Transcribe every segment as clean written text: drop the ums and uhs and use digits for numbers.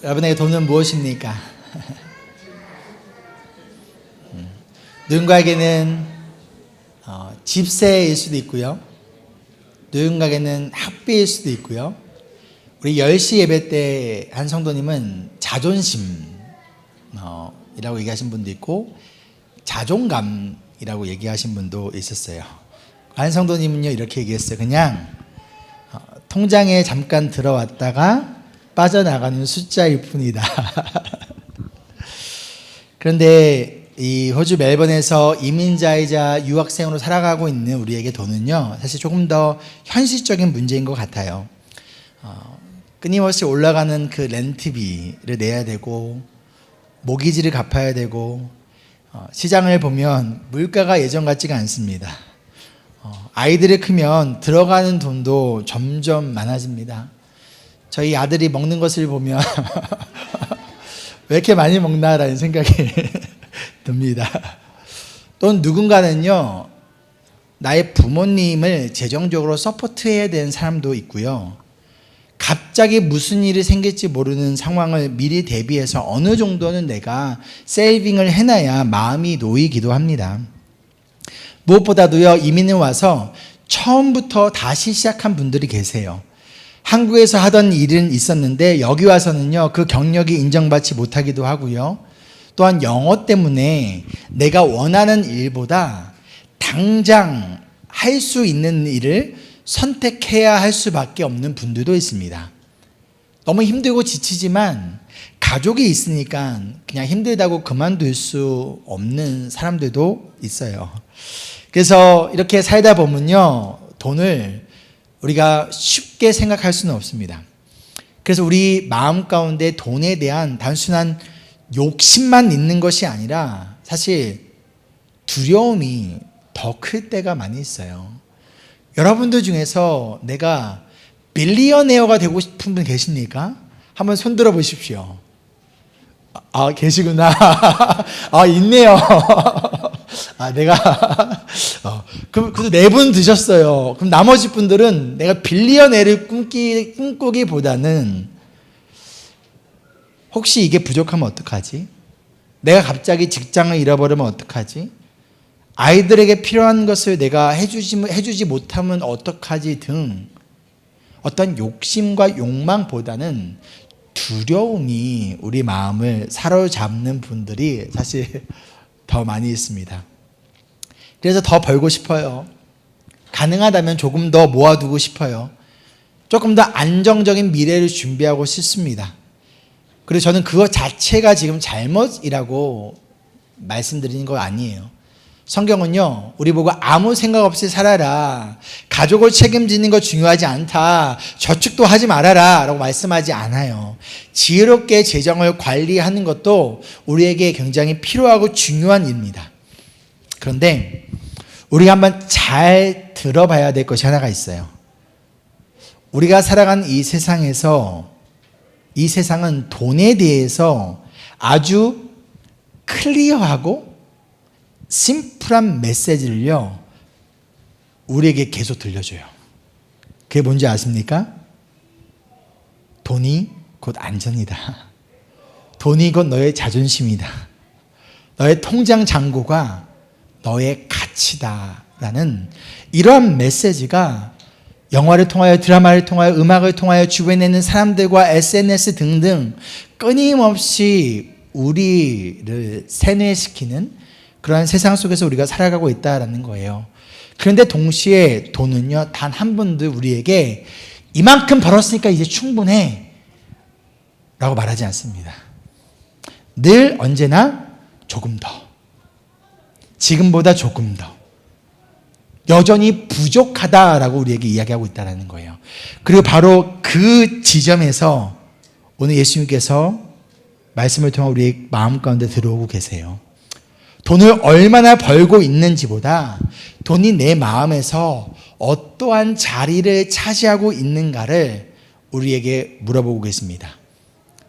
여러분에게 돈은 무엇입니까? 누군가에게는 집세일 수도 있고요. 누군가에게는 학비일 수도 있고요. 우리 10시 예배 때 한 성도님은 자존심 이라고 얘기하신 분도 있고 자존감이라고 얘기하신 분도 있었어요. 한 성도님은요 이렇게 얘기했어요. 그냥 통장에 잠깐 들어왔다가 빠져나가는 숫자일 뿐이다. 그런데 이 호주 멜번에서 이민자이자 유학생으로 살아가고 있는 우리에게 돈은요 사실 조금 더 현실적인 문제인 것 같아요. 끊임없이 올라가는 그 렌트비를 내야 되고 모기지를 갚아야 되고 시장을 보면 물가가 예전 같지가 않습니다. 아이들이 크면 들어가는 돈도 점점 많아집니다. 저희 아들이 먹는 것을 보면 왜 이렇게 많이 먹나라는 생각이 듭니다. 또는 누군가는요 나의 부모님을 재정적으로 서포트해야 되는 사람도 있고요. 갑자기 무슨 일이 생길지 모르는 상황을 미리 대비해서 어느 정도는 내가 세이빙을 해놔야 마음이 놓이기도 합니다. 무엇보다도요 이민을 와서 처음부터 다시 시작한 분들이 계세요. 한국에서 하던 일은 있었는데 여기 와서는요 그 경력이 인정받지 못하기도 하고요. 또한 영어 때문에 내가 원하는 일보다 당장 할 수 있는 일을 선택해야 할 수밖에 없는 분들도 있습니다. 너무 힘들고 지치지만 가족이 있으니까 그냥 힘들다고 그만둘 수 없는 사람들도 있어요. 그래서 이렇게 살다 보면요 돈을 우리가 쉽게 생각할 수는 없습니다. 그래서 우리 마음 가운데 돈에 대한 단순한 욕심만 있는 것이 아니라 사실 두려움이 더 클 때가 많이 있어요. 여러분들 중에서 내가 빌리어네어가 되고 싶은 분 계십니까? 한번 손 들어 보십시오. 계시구나. 있네요. 내가 그래도 4분 드셨어요. 그럼 나머지 분들은 내가 빌리어네어를 꿈꾸기보다는 혹시 이게 부족하면 어떡하지? 내가 갑자기 직장을 잃어버리면 어떡하지? 아이들에게 필요한 것을 내가 해주지 못하면 어떡하지 등 어떤 욕심과 욕망보다는 두려움이 우리 마음을 사로잡는 분들이 사실 더 많이 있습니다. 그래서 더 벌고 싶어요. 가능하다면 조금 더 모아두고 싶어요. 조금 더 안정적인 미래를 준비하고 싶습니다. 그리고 저는 그것 자체가 지금 잘못이라고 말씀드리는 거 아니에요. 성경은요 우리 보고 아무 생각 없이 살아라, 가족을 책임지는 거 중요하지 않다, 저축도 하지 말아라 라고 말씀하지 않아요. 지혜롭게 재정을 관리하는 것도 우리에게 굉장히 필요하고 중요한 일입니다. 그런데 우리가 한번 잘 들어봐야 될 것이 하나가 있어요. 우리가 살아가는 이 세상에서 이 세상은 돈에 대해서 아주 클리어하고 심플한 메시지를요 우리에게 계속 들려줘요. 그게 뭔지 아십니까? 돈이 곧 안전이다. 돈이 곧 너의 자존심이다. 너의 통장 잔고가 너의 가치다 라는 이러한 메시지가 영화를 통하여, 드라마를 통하여, 음악을 통하여, 주변에 있는 사람들과 SNS 등등 끊임없이 우리를 세뇌시키는 그러한 세상 속에서 우리가 살아가고 있다는 거예요. 그런데 동시에 돈은요 단 한 번도 우리에게 이만큼 벌었으니까 이제 충분해 라고 말하지 않습니다. 늘 언제나 조금 더, 지금보다 조금 더, 여전히 부족하다라고 우리에게 이야기하고 있다는 거예요. 그리고 바로 그 지점에서 오늘 예수님께서 말씀을 통해 우리의 마음 가운데 들어오고 계세요. 돈을 얼마나 벌고 있는지보다 돈이 내 마음에서 어떠한 자리를 차지하고 있는가를 우리에게 물어보고 계십니다.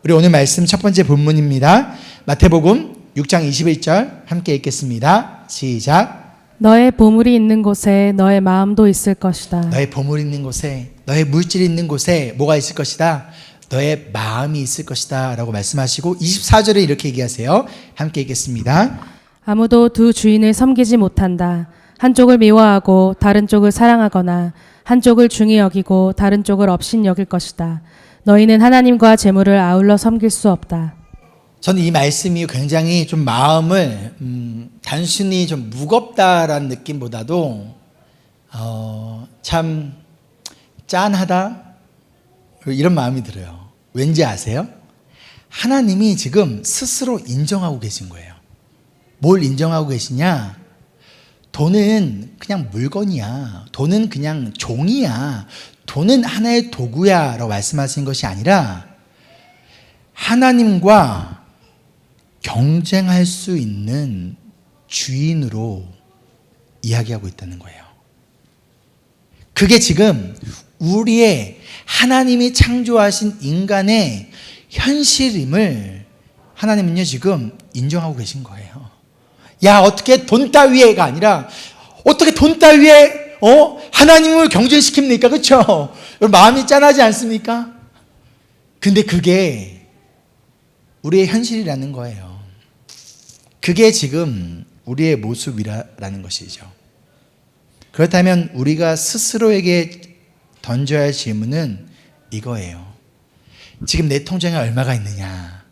우리 오늘 말씀 첫 번째 본문입니다. 마태복음 6장 21절 함께 읽겠습니다. 시작. 너의 보물이 있는 곳에 너의 마음도 있을 것이다. 너의 보물이 있는 곳에, 너의 물질이 있는 곳에 뭐가 있을 것이다? 너의 마음이 있을 것이다 라고 말씀하시고 24절에 이렇게 얘기하세요. 함께 읽겠습니다. 아무도 두 주인을 섬기지 못한다. 한쪽을 미워하고 다른 쪽을 사랑하거나 한쪽을 중히 여기고 다른 쪽을 업신 여길 것이다. 너희는 하나님과 재물을 아울러 섬길 수 없다. 저는 이 말씀이 굉장히 좀 마음을 단순히 좀 무겁다라는 느낌보다도 참 짠하다 이런 마음이 들어요. 왠지 아세요? 하나님이 지금 스스로 인정하고 계신 거예요. 뭘 인정하고 계시냐? 돈은 그냥 물건이야. 돈은 그냥 종이야. 돈은 하나의 도구야 라고 말씀하신 것이 아니라 하나님과 경쟁할 수 있는 주인으로 이야기하고 있다는 거예요. 그게 지금 우리의 하나님이 창조하신 인간의 현실임을 하나님은요 지금 인정하고 계신 거예요. 야, 어떻게 돈 따위에가 아니라 어떻게 돈 따위에 하나님을 경쟁시킵니까? 그렇죠? 마음이 짠하지 않습니까? 근데 그게 우리의 현실이라는 거예요. 그게 지금 우리의 모습이라는 것이죠. 그렇다면 우리가 스스로에게 던져야 할 질문은 이거예요. 지금 내 통장에 얼마가 있느냐?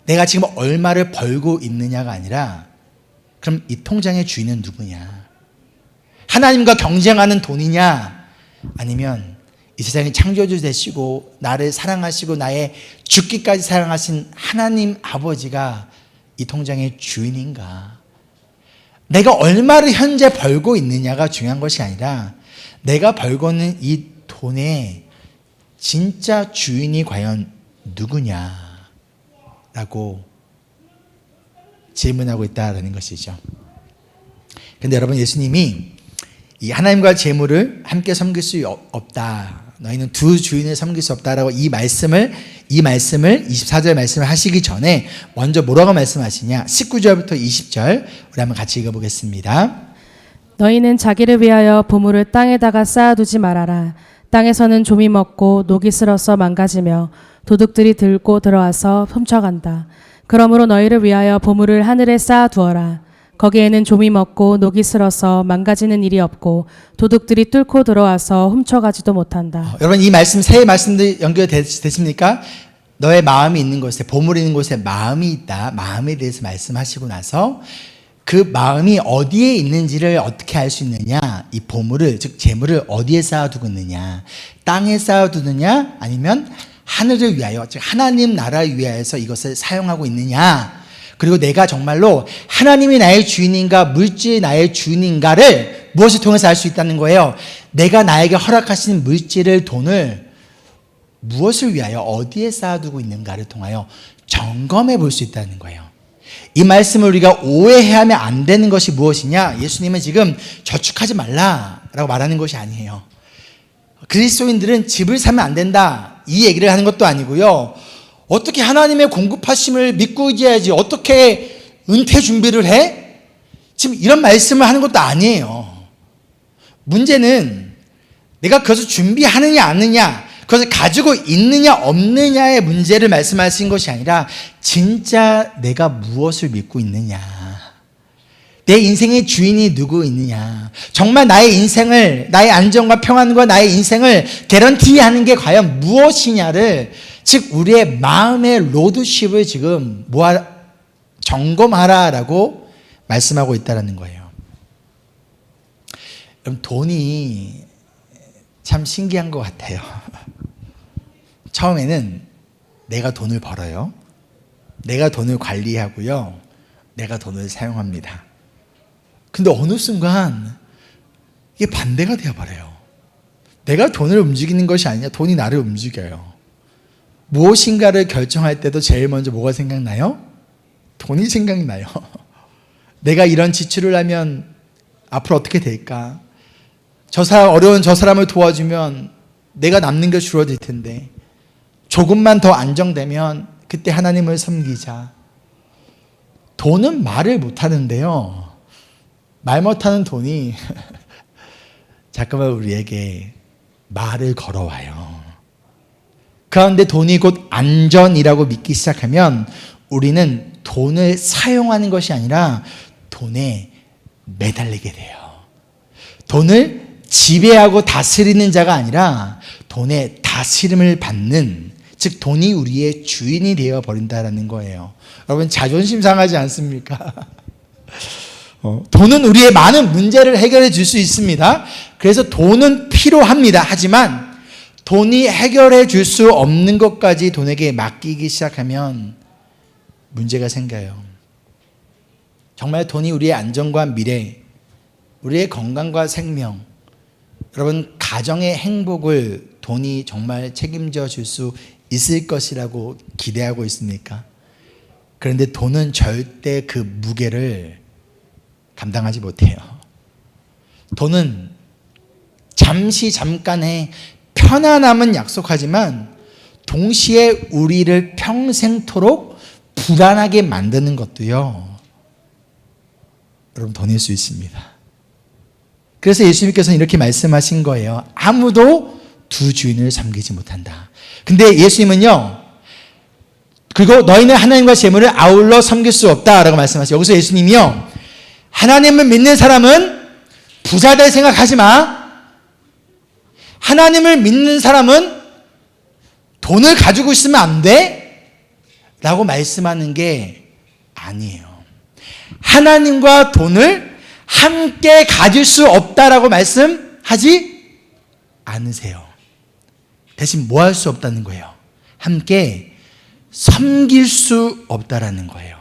내가 지금 얼마를 벌고 있느냐가 아니라 그럼 이 통장의 주인은 누구냐? 하나님과 경쟁하는 돈이냐? 아니면 이 세상의 창조주 되시고 나를 사랑하시고 나의 죽기까지 사랑하신 하나님 아버지가 이 통장의 주인인가? 내가 얼마를 현재 벌고 있느냐가 중요한 것이 아니라 내가 벌고 있는 이 돈의 진짜 주인이 과연 누구냐라고 질문하고 있다라는 것이죠. 그런데 여러분, 예수님이 이 하나님과 재물을 함께 섬길 수 없다. 너희는 두 주인을 섬길 수 없다라고 이 말씀을 24절 말씀을 하시기 전에 먼저 뭐라고 말씀하시냐? 19절부터 20절 우리 한번 같이 읽어보겠습니다. 너희는 자기를 위하여 보물을 땅에다가 쌓아두지 말아라. 땅에서는 좀이 먹고 녹이 슬어서 망가지며 도둑들이 들고 들어와서 훔쳐간다. 그러므로 너희를 위하여 보물을 하늘에 쌓아두어라. 거기에는 좀이 먹고 녹이 슬어서 망가지는 일이 없고 도둑들이 뚫고 들어와서 훔쳐가지도 못한다. 여러분, 이 말씀 세 말씀들 연결되십니까? 너의 마음이 있는 곳에, 보물이 있는 곳에 마음이 있다. 마음에 대해서 말씀하시고 나서 그 마음이 어디에 있는지를 어떻게 알 수 있느냐? 이 보물을, 즉 재물을 어디에 쌓아두고 있느냐? 땅에 쌓아두느냐? 아니면 하늘을 위하여, 즉 하나님 나라를 위하여서 이것을 사용하고 있느냐? 그리고 내가 정말로 하나님이 나의 주인인가 물질이 나의 주인인가를 무엇을 통해서 알 수 있다는 거예요. 내가 나에게 허락하신 물질을, 돈을 무엇을 위하여 어디에 쌓아두고 있는가를 통하여 점검해 볼 수 있다는 거예요. 이 말씀을 우리가 오해하면 안 되는 것이 무엇이냐? 예수님은 지금 저축하지 말라라고 말하는 것이 아니에요. 그리스도인들은 집을 사면 안 된다 이 얘기를 하는 것도 아니고요. 어떻게 하나님의 공급하심을 믿고 의지해야지 어떻게 은퇴 준비를 해? 지금 이런 말씀을 하는 것도 아니에요. 문제는 내가 그것을 준비하느냐 안 하느냐, 그것을 가지고 있느냐 없느냐의 문제를 말씀하신 것이 아니라 진짜 내가 무엇을 믿고 있느냐, 내 인생의 주인이 누구 있느냐, 정말 나의 인생을, 나의 안정과 평안과 나의 인생을 개런티하는 게 과연 무엇이냐를, 즉 우리의 마음의 로드십을 지금 점검하라라고 말씀하고 있다는 거예요. 그럼 돈이 참 신기한 것 같아요. 처음에는 내가 돈을 벌어요. 내가 돈을 관리하고요. 내가 돈을 사용합니다. 근데 어느 순간 이게 반대가 되어버려요. 내가 돈을 움직이는 것이 아니라 돈이 나를 움직여요. 무엇인가를 결정할 때도 제일 먼저 뭐가 생각나요? 돈이 생각나요. 내가 이런 지출을 하면 앞으로 어떻게 될까? 어려운 저 사람을 도와주면 내가 남는 게 줄어들 텐데, 조금만 더 안정되면 그때 하나님을 섬기자. 돈은 말을 못하는데요, 말 못하는 돈이 잠깐만 우리에게 말을 걸어와요. 그런데 돈이 곧 안전이라고 믿기 시작하면 우리는 돈을 사용하는 것이 아니라 돈에 매달리게 돼요. 돈을 지배하고 다스리는 자가 아니라 돈의 다스림을 받는, 즉 돈이 우리의 주인이 되어 버린다라는 거예요. 여러분, 자존심 상하지 않습니까? 돈은 우리의 많은 문제를 해결해 줄 수 있습니다. 그래서 돈은 필요합니다. 하지만 돈이 해결해 줄 수 없는 것까지 돈에게 맡기기 시작하면 문제가 생겨요. 정말 돈이 우리의 안전과 미래, 우리의 건강과 생명, 여러분 가정의 행복을 돈이 정말 책임져 줄 수 있을 것이라고 기대하고 있습니까? 그런데 돈은 절대 그 무게를 감당하지 못해요. 돈은 잠깐의 편안함은 약속하지만 동시에 우리를 평생토록 불안하게 만드는 것도요, 여러분 돈일 수 있습니다. 그래서 예수님께서는 이렇게 말씀하신 거예요. 아무도 두 주인을 섬기지 못한다. 근데 예수님은요, 그리고 너희는 하나님과 재물을 아울러 섬길 수 없다라고 말씀하세요. 여기서 예수님이요, 하나님을 믿는 사람은 부자 될 생각하지 마. 하나님을 믿는 사람은 돈을 가지고 있으면 안 돼 라고 말씀하는 게 아니에요. 하나님과 돈을 함께 가질 수 없다라고 말씀하지 않으세요. 대신 뭐 할 수 없다는 거예요? 함께 섬길 수 없다라는 거예요.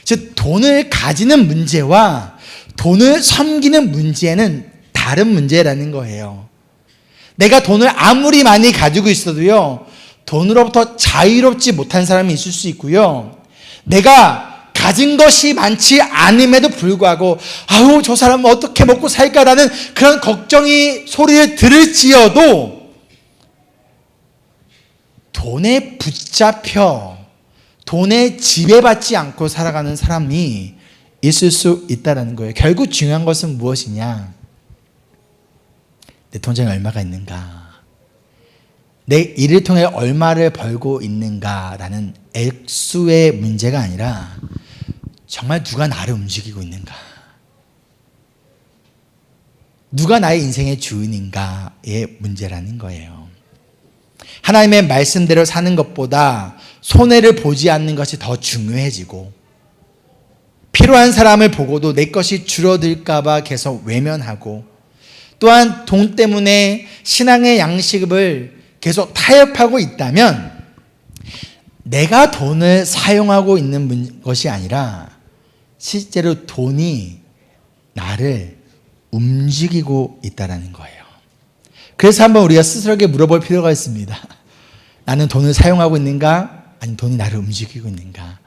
즉 돈을 가지는 문제와 돈을 섬기는 문제는 다른 문제라는 거예요. 내가 돈을 아무리 많이 가지고 있어도요, 돈으로부터 자유롭지 못한 사람이 있을 수 있고요, 내가 가진 것이 많지 않음에도 불구하고 아우 저 사람은 어떻게 먹고 살까라는 그런 걱정이 소리를 들을지어도 돈에 붙잡혀 돈에 지배받지 않고 살아가는 사람이 있을 수 있다는 거예요. 결국 중요한 것은 무엇이냐? 내 통장에 얼마가 있는가? 내 일을 통해 얼마를 벌고 있는가라는 액수의 문제가 아니라 정말 누가 나를 움직이고 있는가? 누가 나의 인생의 주인인가의 문제라는 거예요. 하나님의 말씀대로 사는 것보다 손해를 보지 않는 것이 더 중요해지고, 필요한 사람을 보고도 내 것이 줄어들까 봐 계속 외면하고, 또한 돈 때문에 신앙의 양식을 계속 타협하고 있다면 내가 돈을 사용하고 있는 것이 아니라 실제로 돈이 나를 움직이고 있다는 거예요. 그래서 한번 우리가 스스로에게 물어볼 필요가 있습니다. 나는 돈을 사용하고 있는가? 아니면 돈이 나를 움직이고 있는가?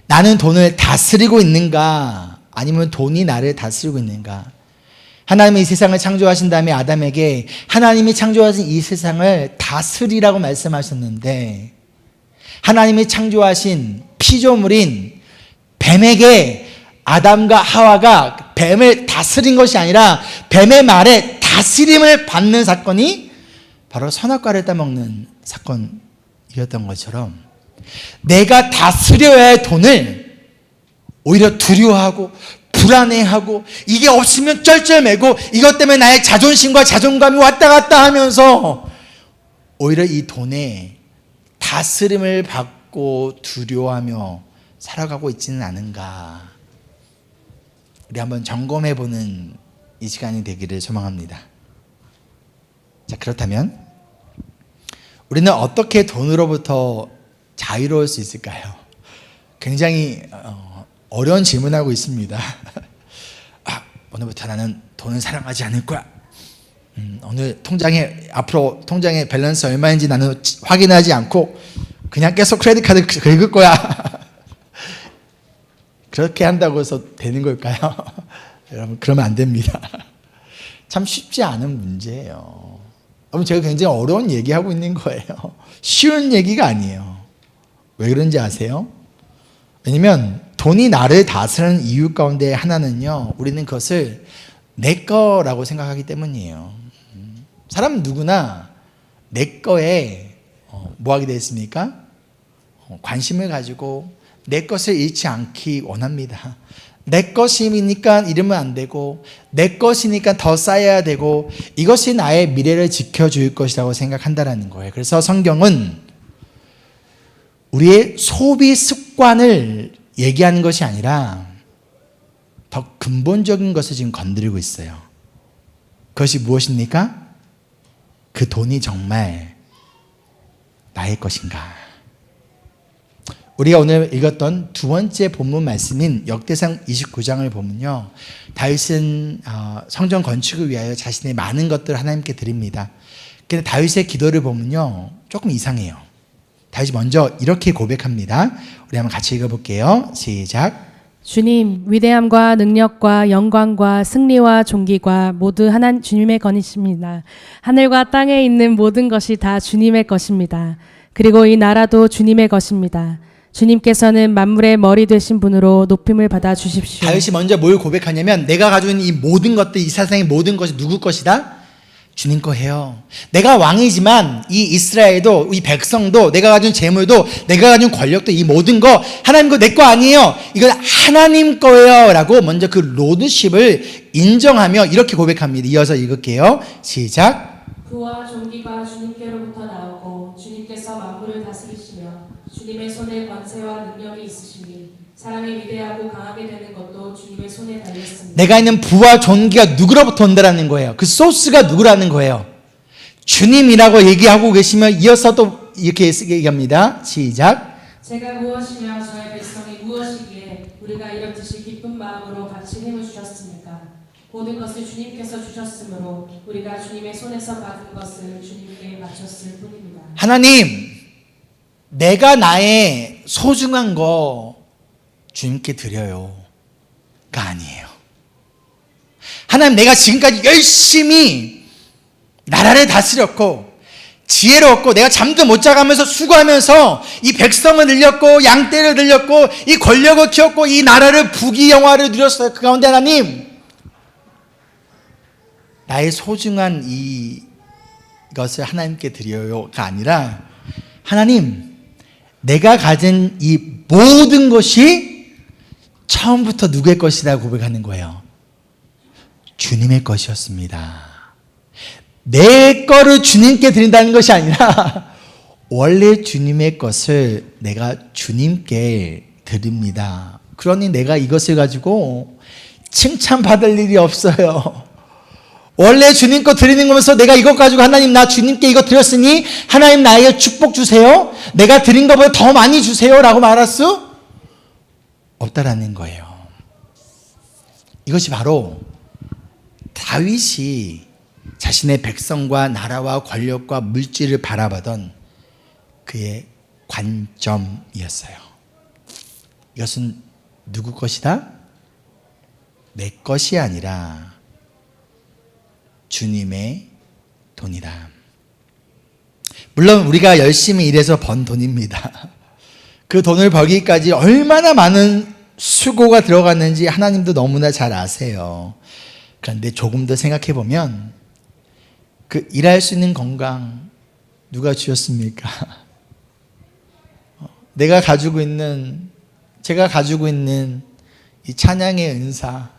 나는 돈을 다스리고 있는가? 아니면 돈이 나를 다스리고 있는가? 하나님이 이 세상을 창조하신 다음에 아담에게 하나님이 창조하신 이 세상을 다스리라고 말씀하셨는데, 하나님이 창조하신 피조물인 뱀에게 아담과 하와가 뱀을 다스린 것이 아니라 뱀의 말에 다스림을 받는 사건이 바로 선악과를 따먹는 사건이었던 것처럼, 내가 다스려야 할 돈을 오히려 두려워하고 불안해하고 이게 없으면 쩔쩔매고 이것 때문에 나의 자존심과 자존감이 왔다 갔다 하면서 오히려 이 돈에 다스림을 받고 두려워하며 살아가고 있지는 않은가? 우리 한번 점검해보는 이 시간이 되기를 소망합니다. 자, 그렇다면 우리는 어떻게 돈으로부터 자유로울 수 있을까요? 굉장히 어려운 질문하고 있습니다. 오늘부터 나는 돈을 사랑하지 않을 거야. 오늘 앞으로 통장에 밸런스 얼마인지 나는 확인하지 않고 그냥 계속 크레딧 카드 긁을 거야. 그렇게 한다고 해서 되는 걸까요? 여러분, 그러면 안 됩니다. 참 쉽지 않은 문제예요. 여러분, 제가 굉장히 어려운 얘기하고 있는 거예요. 쉬운 얘기가 아니에요. 왜 그런지 아세요? 왜냐면 돈이 나를 다스리는 이유 가운데 하나는요, 우리는 그것을 내 거라고 생각하기 때문이에요. 사람 누구나 내 거에 뭐 하게 됐습니까? 관심을 가지고 내 것을 잃지 않기 원합니다. 내 것이니까 잃으면 안 되고 내 것이니까 더 쌓여야 되고 이것이 나의 미래를 지켜줄 것이라고 생각한다라는 거예요. 그래서 성경은 우리의 소비 습관을 얘기하는 것이 아니라 더 근본적인 것을 지금 건드리고 있어요. 그것이 무엇입니까? 그 돈이 정말 나의 것인가? 우리가 오늘 읽었던 두 번째 본문 말씀인 역대상 29장을 보면요, 다윗은 성전 건축을 위하여 자신의 많은 것들을 하나님께 드립니다. 그런데 다윗의 기도를 보면요 조금 이상해요. 다윗이 먼저 이렇게 고백합니다. 우리 한번 같이 읽어볼게요. 시작. 주님, 위대함과 능력과 영광과 승리와 존귀가 모두 주님의 것이십니다. 하늘과 땅에 있는 모든 것이 다 주님의 것입니다. 그리고 이 나라도 주님의 것입니다. 주님께서는 만물의 머리 되신 분으로 높임을 받아 주십시오. 다윗이 먼저 뭘 고백하냐면 내가 가지고 있는 이 모든 것들, 이 세상의 모든 것이 누구 것이다? 주님 거예요. 내가 왕이지만 이 이스라엘도, 이 백성도, 내가 가진 재물도, 내가 가진 권력도, 이 모든 거 하나님 거 내 거 아니에요. 이건 하나님 거예요 라고 먼저 그 로드십을 인정하며 이렇게 고백합니다. 이어서 읽을게요. 시작. 부와 존귀가 주님께로부터 나오고 주님께서 만물을 다스리시며 주님의 손에 권세와 능력이 있으시니 사람이 위대하고 강하게 되는 것도 주님의 손에 달렸습니다. 내가 있는 부와 존귀가 누구로부터 온다라는 거예요. 그 소스가 누구라는 거예요. 주님이라고 얘기하고 계시면 이어서 또 이렇게 얘기합니다. 시작. 제가 무엇이며 저의 백성이 무엇이기에 우리가 이렇듯이 기쁜 마음으로 같이 힘을 주셨습니까? 모든 것을 주님께서 주셨으므로 우리가 주님의 손에서 받은 것을 주님께 바쳤을 뿐입니다. 하나님, 내가 나의 소중한 거 주님께 드려요가 아니에요. 하나님, 내가 지금까지 열심히 나라를 다스렸고 지혜로웠고 내가 잠도 못 자가면서 수고하면서 이 백성을 늘렸고 양떼를 늘렸고 이 권력을 키웠고 이 나라를 부귀영화를 누렸어요. 그 가운데 하나님, 나의 소중한 이것을 하나님께 드려요가 아니라 하나님, 내가 가진 이 모든 것이 처음부터 누구의 것이라고 고백하는 거예요. 주님의 것이었습니다. 내 거를 주님께 드린다는 것이 아니라 원래 주님의 것을 내가 주님께 드립니다. 그러니 내가 이것을 가지고 칭찬받을 일이 없어요. 원래 주님 거 드리는 거면서 내가 이것 가지고 하나님, 나 주님께 이거 드렸으니 하나님 나에게 축복 주세요, 내가 드린 것보다 더 많이 주세요 라고 말할 수 없다라는 거예요. 이것이 바로 다윗이 자신의 백성과 나라와 권력과 물질을 바라보던 그의 관점이었어요. 이것은 누구 것이다? 내 것이 아니라 주님의 돈이다. 물론 우리가 열심히 일해서 번 돈입니다. 그 돈을 벌기까지 얼마나 많은 수고가 들어갔는지 하나님도 너무나 잘 아세요. 그런데 조금 더 생각해 보면 그 일할 수 있는 건강 누가 주셨습니까? 제가 가지고 있는 이 찬양의 은사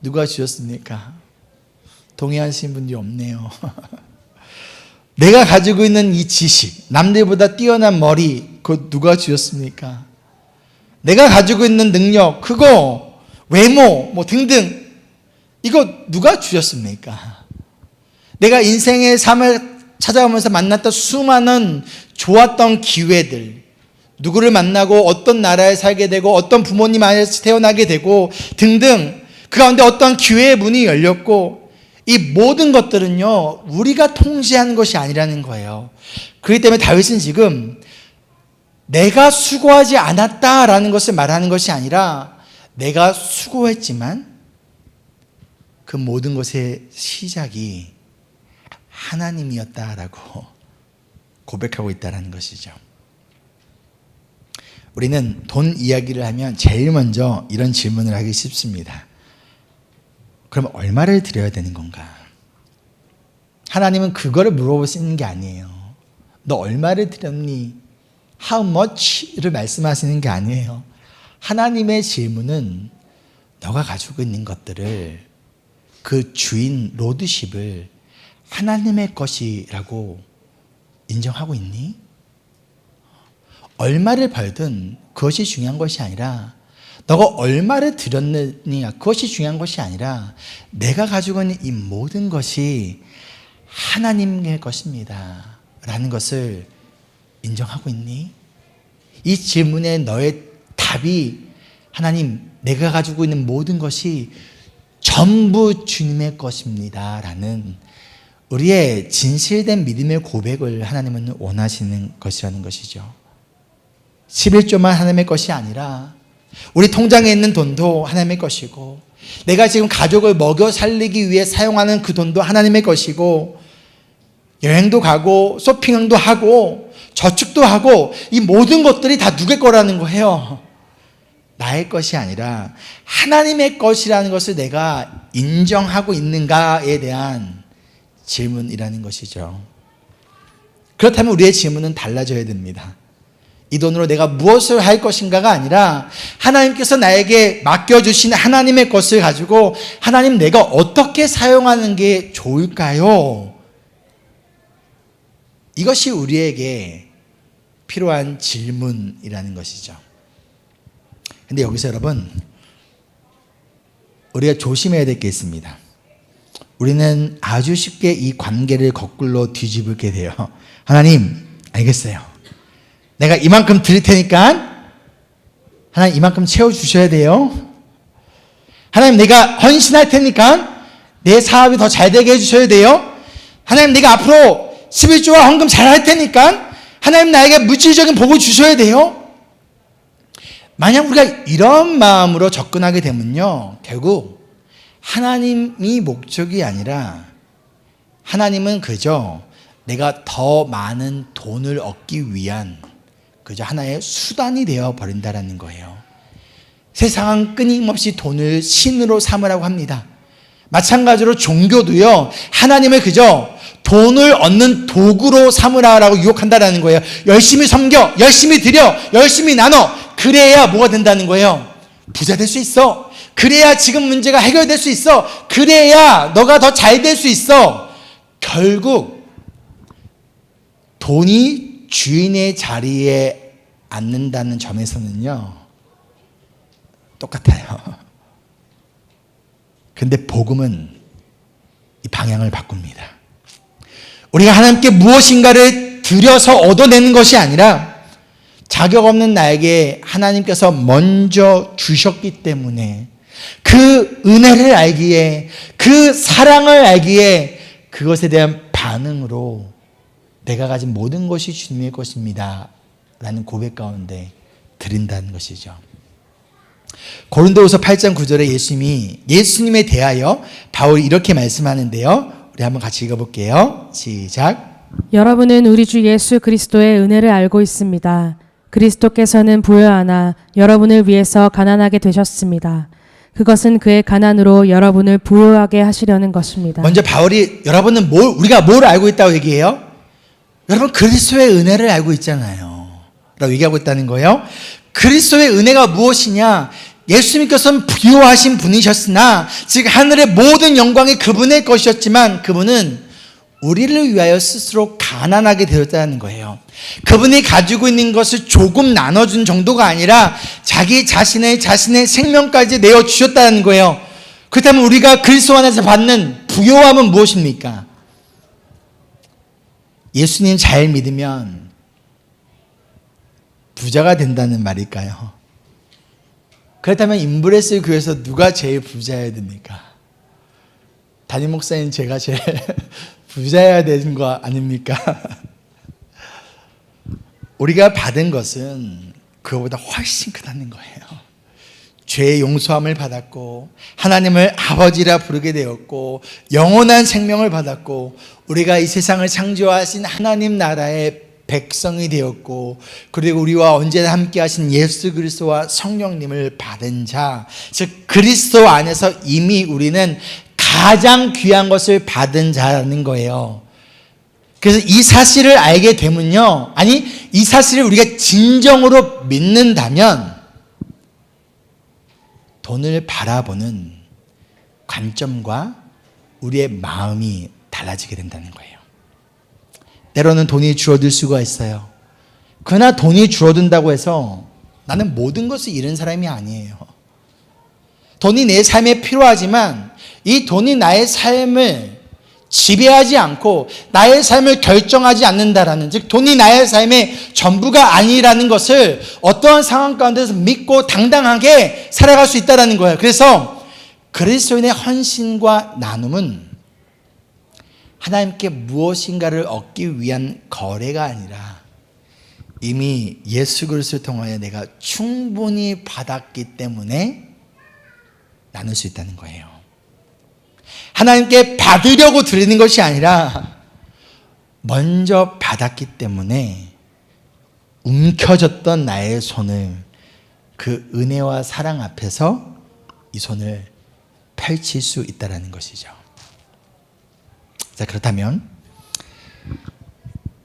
누가 주셨습니까? 동의하시는 분들이 없네요. 내가 가지고 있는 이 지식, 남들보다 뛰어난 머리, 그거 누가 주셨습니까? 내가 가지고 있는 능력, 그거, 외모, 뭐 등등, 이거 누가 주셨습니까? 내가 인생의 삶을 찾아오면서 만났던 수많은 좋았던 기회들, 누구를 만나고 어떤 나라에 살게 되고 어떤 부모님 안에서 태어나게 되고 등등, 그 가운데 어떤 기회의 문이 열렸고, 이 모든 것들은요 우리가 통제하는 것이 아니라는 거예요. 그렇기 때문에 다윗은 지금 내가 수고하지 않았다라는 것을 말하는 것이 아니라 내가 수고했지만 그 모든 것의 시작이 하나님이었다라고 고백하고 있다는 것이죠. 우리는 돈 이야기를 하면 제일 먼저 이런 질문을 하기 쉽습니다. 그럼 얼마를 드려야 되는 건가? 하나님은 그거를 물어보시는 게 아니에요. 너 얼마를 드렸니? How much를 말씀하시는 게 아니에요. 하나님의 질문은 너가 가지고 있는 것들을, 그 주인 로드십을 하나님의 것이라고 인정하고 있니? 얼마를 벌든 그것이 중요한 것이 아니라, 너가 얼마를 드렸느냐 그것이 중요한 것이 아니라, 내가 가지고 있는 이 모든 것이 하나님의 것입니다 라는 것을 인정하고 있니? 이 질문에 너의 답이, 하나님, 내가 가지고 있는 모든 것이 전부 주님의 것입니다 라는 우리의 진실된 믿음의 고백을 하나님은 원하시는 것이라는 것이죠. 11조만 하나님의 것이 아니라 우리 통장에 있는 돈도 하나님의 것이고, 내가 지금 가족을 먹여 살리기 위해 사용하는 그 돈도 하나님의 것이고, 여행도 가고 쇼핑도 하고 저축도 하고, 이 모든 것들이 다 누구의 거라는 거예요. 나의 것이 아니라 하나님의 것이라는 것을 내가 인정하고 있는가에 대한 질문이라는 것이죠. 그렇다면 우리의 질문은 달라져야 됩니다. 이 돈으로 내가 무엇을 할 것인가가 아니라, 하나님께서 나에게 맡겨주신 하나님의 것을 가지고, 하나님, 내가 어떻게 사용하는 게 좋을까요? 이것이 우리에게 필요한 질문이라는 것이죠. 근데 여기서 여러분, 우리가 조심해야 될 게 있습니다. 우리는 아주 쉽게 이 관계를 거꾸로 뒤집게 돼요. 하나님, 알겠어요. 내가 이만큼 드릴 테니까 하나님 이만큼 채워주셔야 돼요. 하나님, 내가 헌신할 테니까 내 사업이 더 잘 되게 해주셔야 돼요. 하나님, 내가 앞으로 11조와 헌금 잘 할 테니까 하나님 나에게 물질적인 복을 주셔야 돼요. 만약 우리가 이런 마음으로 접근하게 되면요, 결국 하나님이 목적이 아니라, 하나님은 그저 내가 더 많은 돈을 얻기 위한 그저 하나의 수단이 되어 버린다라는 거예요. 세상은 끊임없이 돈을 신으로 삼으라고 합니다. 마찬가지로 종교도요, 하나님을 그저 돈을 얻는 도구로 삼으라고 유혹한다라는 거예요. 열심히 섬겨, 열심히 드려, 열심히 나눠. 그래야 뭐가 된다는 거예요? 부자 될 수 있어. 그래야 지금 문제가 해결될 수 있어. 그래야 너가 더 잘 될 수 있어. 결국 돈이 주인의 자리에 앉는다는 점에서는요, 똑같아요. 근데 복음은 이 방향을 바꿉니다. 우리가 하나님께 무엇인가를 드려서 얻어내는 것이 아니라, 자격 없는 나에게 하나님께서 먼저 주셨기 때문에, 그 은혜를 알기에, 그 사랑을 알기에, 그것에 대한 반응으로 내가 가진 모든 것이 주님의 것입니다 라는 고백 가운데 드린다는 것이죠. 고린도후서 8장 9절에 예수님에 대하여 바울이 이렇게 말씀하는데요, 우리 한번 같이 읽어볼게요. 시작. 여러분은 우리 주 예수 그리스도의 은혜를 알고 있습니다. 그리스도께서는 부요하나 여러분을 위해서 가난하게 되셨습니다. 그것은 그의 가난으로 여러분을 부요하게 하시려는 것입니다. 먼저 바울이 여러분은 우리가 뭘 알고 있다고 얘기해요? 여러분, 그리스도의 은혜를 알고 있잖아요 라고 얘기하고 있다는 거예요. 그리스도의 은혜가 무엇이냐? 예수님께서는 부요하신 분이셨으나, 즉 하늘의 모든 영광이 그분의 것이었지만, 그분은 우리를 위하여 스스로 가난하게 되었다는 거예요. 그분이 가지고 있는 것을 조금 나눠준 정도가 아니라 자기 자신의 생명까지 내어주셨다는 거예요. 그렇다면 우리가 그리스도 안에서 받는 부요함은 무엇입니까? 예수님 잘 믿으면 부자가 된다는 말일까요? 그렇다면 인브레스 교회에서 누가 제일 부자여야 됩니까? 담임 목사님, 제가 제일 부자여야 되는 거 아닙니까? 우리가 받은 것은 그거보다 훨씬 크다는 거예요. 죄의 용서함을 받았고, 하나님을 아버지라 부르게 되었고, 영원한 생명을 받았고, 우리가 이 세상을 창조하신 하나님 나라의 백성이 되었고, 그리고 우리와 언제나 함께 하신 예수 그리스도와 성령님을 받은 자, 즉 그리스도 안에서 이미 우리는 가장 귀한 것을 받은 자라는 거예요. 그래서 이 사실을 알게 되면요, 아니 이 사실을 우리가 진정으로 믿는다면 돈을 바라보는 관점과 우리의 마음이 달라지게 된다는 거예요. 때로는 돈이 줄어들 수가 있어요. 그러나 돈이 줄어든다고 해서 나는 모든 것을 잃은 사람이 아니에요. 돈이 내 삶에 필요하지만 이 돈이 나의 삶을 지배하지 않고 나의 삶을 결정하지 않는다라는, 즉 돈이 나의 삶의 전부가 아니라는 것을 어떠한 상황 가운데서 믿고 당당하게 살아갈 수 있다는 거예요. 그래서 그리스도인의 헌신과 나눔은 하나님께 무엇인가를 얻기 위한 거래가 아니라 이미 예수 그리스도를 통하여 내가 충분히 받았기 때문에 나눌 수 있다는 거예요. 하나님께 받으려고 드리는 것이 아니라 먼저 받았기 때문에 움켜졌던 나의 손을 그 은혜와 사랑 앞에서 이 손을 펼칠 수 있다는 것이죠. 자, 그렇다면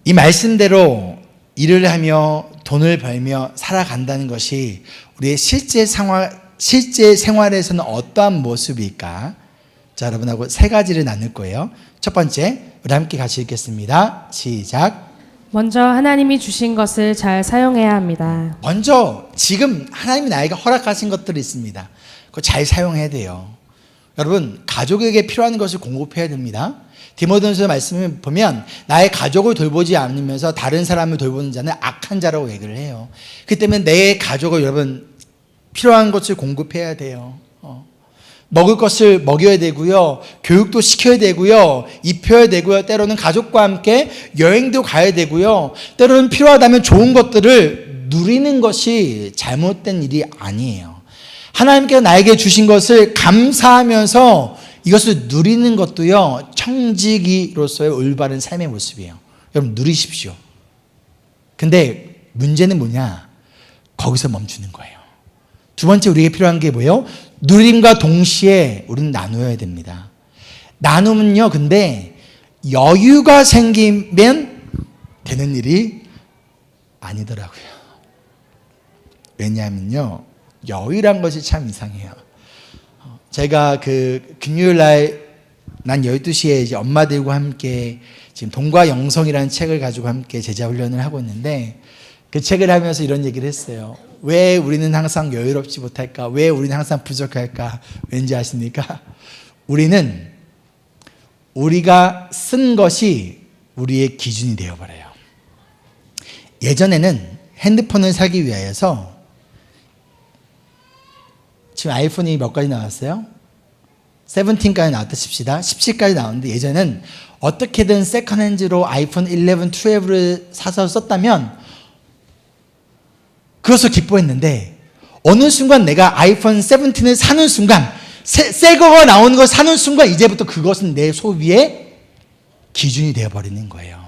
이 말씀대로 일을 하며 돈을 벌며 살아간다는 것이 우리의 실제 생활에서는 어떠한 모습일까? 자, 여러분하고 세 가지를 나눌 거예요. 첫 번째, 우리 함께 같이 읽겠습니다. 시작. 먼저 하나님이 주신 것을 잘 사용해야 합니다. 먼저 지금 하나님이 나에게 허락하신 것들이 있습니다. 그거 잘 사용해야 돼요. 여러분, 가족에게 필요한 것을 공급해야 됩니다. 디모데전서 말씀을 보면 나의 가족을 돌보지 않으면서 다른 사람을 돌보는 자는 악한 자라고 얘기를 해요. 그렇기 때문에 내 가족을 여러분 필요한 것을 공급해야 돼요. 먹을 것을 먹여야 되고요. 교육도 시켜야 되고요. 입혀야 되고요. 때로는 가족과 함께 여행도 가야 되고요. 때로는 필요하다면 좋은 것들을 누리는 것이 잘못된 일이 아니에요. 하나님께서 나에게 주신 것을 감사하면서 이것을 누리는 것도요, 청지기로서의 올바른 삶의 모습이에요. 여러분 누리십시오. 근데 문제는 뭐냐? 거기서 멈추는 거예요. 두 번째 우리에게 필요한 게 뭐예요? 누림과 동시에 우리는 나누어야 됩니다. 나눔은요, 근데 여유가 생기면 되는 일이 아니더라고요. 왜냐하면요, 여유란 것이 참 이상해요. 제가 그 금요일 날 난 12시에 이제 엄마들과 함께 지금 돈과 영성이라는 책을 가지고 함께 제자 훈련을 하고 있는데 그 책을 하면서 이런 얘기를 했어요. 왜 우리는 항상 여유롭지 못할까? 왜 우리는 항상 부족할까? 왠지 아십니까? 우리는 우리가 쓴 것이 우리의 기준이 되어버려요. 예전에는 핸드폰을 사기 위하여서 지금 아이폰이 몇 가지 나왔어요? 17까지 나왔다 칩시다. 17까지 나왔는데 예전에는 어떻게든 세컨핸즈로 아이폰 11, 12를 사서 썼다면 그것을 기뻐했는데 어느 순간 내가 아이폰 17을 사는 순간 새 거가 나오는 걸 사는 순간 이제부터 그것은 내 소비의 기준이 되어버리는 거예요.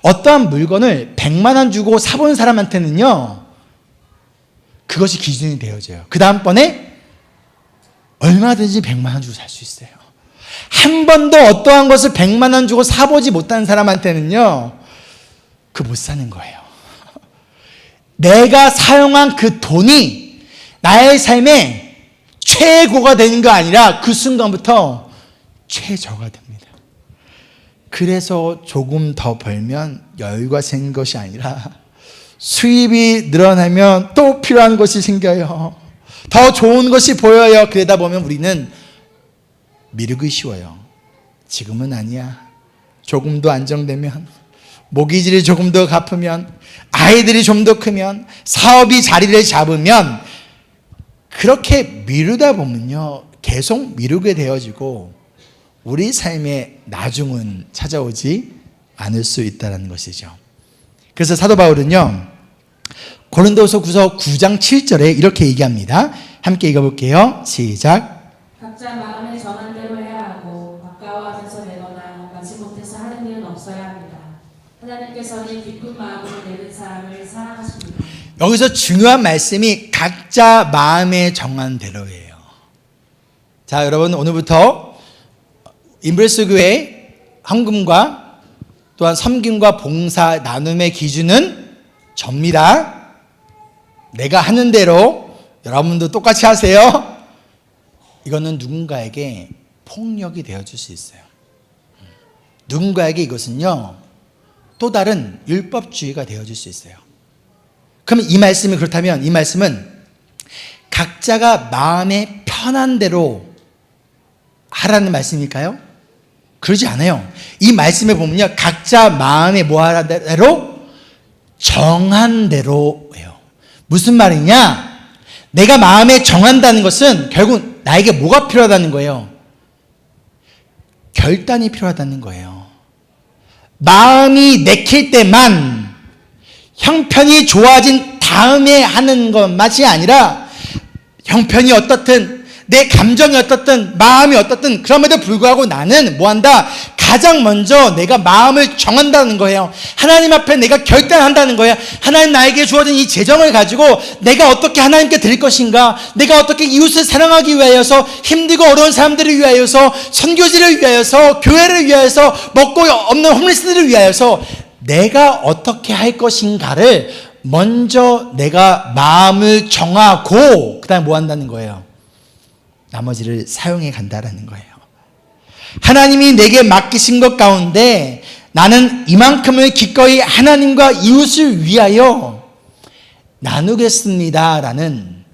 어떠한 물건을 100만 원 주고 사본 사람한테는요, 그것이 기준이 되어져요. 그 다음번에 얼마든지 100만 원 주고 살 수 있어요. 한 번도 어떠한 것을 100만 원 주고 사보지 못한 사람한테는요, 그 못 사는 거예요. 내가 사용한 그 돈이 나의 삶의 최고가 되는 거 아니라 그 순간부터 최저가 됩니다. 그래서 조금 더 벌면 여유가 생긴 것이 아니라 수입이 늘어나면 또 필요한 것이 생겨요. 더 좋은 것이 보여요. 그러다 보면 우리는 미루기 쉬워요. 지금은 아니야. 조금 더 안정되면, 모기지를 조금 더 갚으면, 아이들이 좀 더 크면, 사업이 자리를 잡으면, 그렇게 미루다 보면요, 계속 미루게 되어지고 우리 삶의 나중은 찾아오지 않을 수 있다는 것이죠. 그래서 사도 바울은요, 고린도서후서 9장 7절에 이렇게 얘기합니다. 함께 읽어볼게요. 시작. 각자 마음의 정한 대로 해야 하고 가까워하면서 내거나 마지못해서 하는 일은 없어야 합니다. 하나님께서는 기쁜 마음으로 내는 사람을 사랑하십니다. 여기서 중요한 말씀이 각자 마음에 정한 대로예요. 자, 여러분 오늘부터 임브레스 교회 헌금과 또한 섬김과 봉사, 나눔의 기준은 접니다. 내가 하는 대로 여러분도 똑같이 하세요. 이거는 누군가에게 폭력이 되어줄 수 있어요. 누군가에게 이것은요, 또 다른 율법주의가 되어줄 수 있어요. 그럼 이 말씀이 그렇다면 이 말씀은 각자가 마음에 편한 대로 하라는 말씀일까요? 그러지 않아요. 이 말씀에 보면요, 각자 마음에 뭐 하라는 대로? 정한 대로예요. 무슨 말이냐? 내가 마음에 정한다는 것은 결국 나에게 뭐가 필요하다는 거예요? 결단이 필요하다는 거예요. 마음이 내킬 때만 형편이 좋아진 다음에 하는 것만이 아니라 형편이 어떻든 내 감정이 어떻든 마음이 어떻든 그럼에도 불구하고 나는 뭐한다? 가장 먼저 내가 마음을 정한다는 거예요. 하나님 앞에 내가 결단한다는 거예요. 하나님 나에게 주어진 이 재정을 가지고 내가 어떻게 하나님께 드릴 것인가, 내가 어떻게 이웃을 사랑하기 위하여서, 힘들고 어려운 사람들을 위하여서, 선교지를 위하여서, 교회를 위하여서, 먹고 없는 홈리스들을 위하여서 내가 어떻게 할 것인가를 먼저 내가 마음을 정하고 그 다음에 뭐 한다는 거예요? 나머지를 사용해 간다라는 거예요. 하나님이 내게 맡기신 것 가운데 나는 이만큼을 기꺼이 하나님과 이웃을 위하여 나누겠습니다라는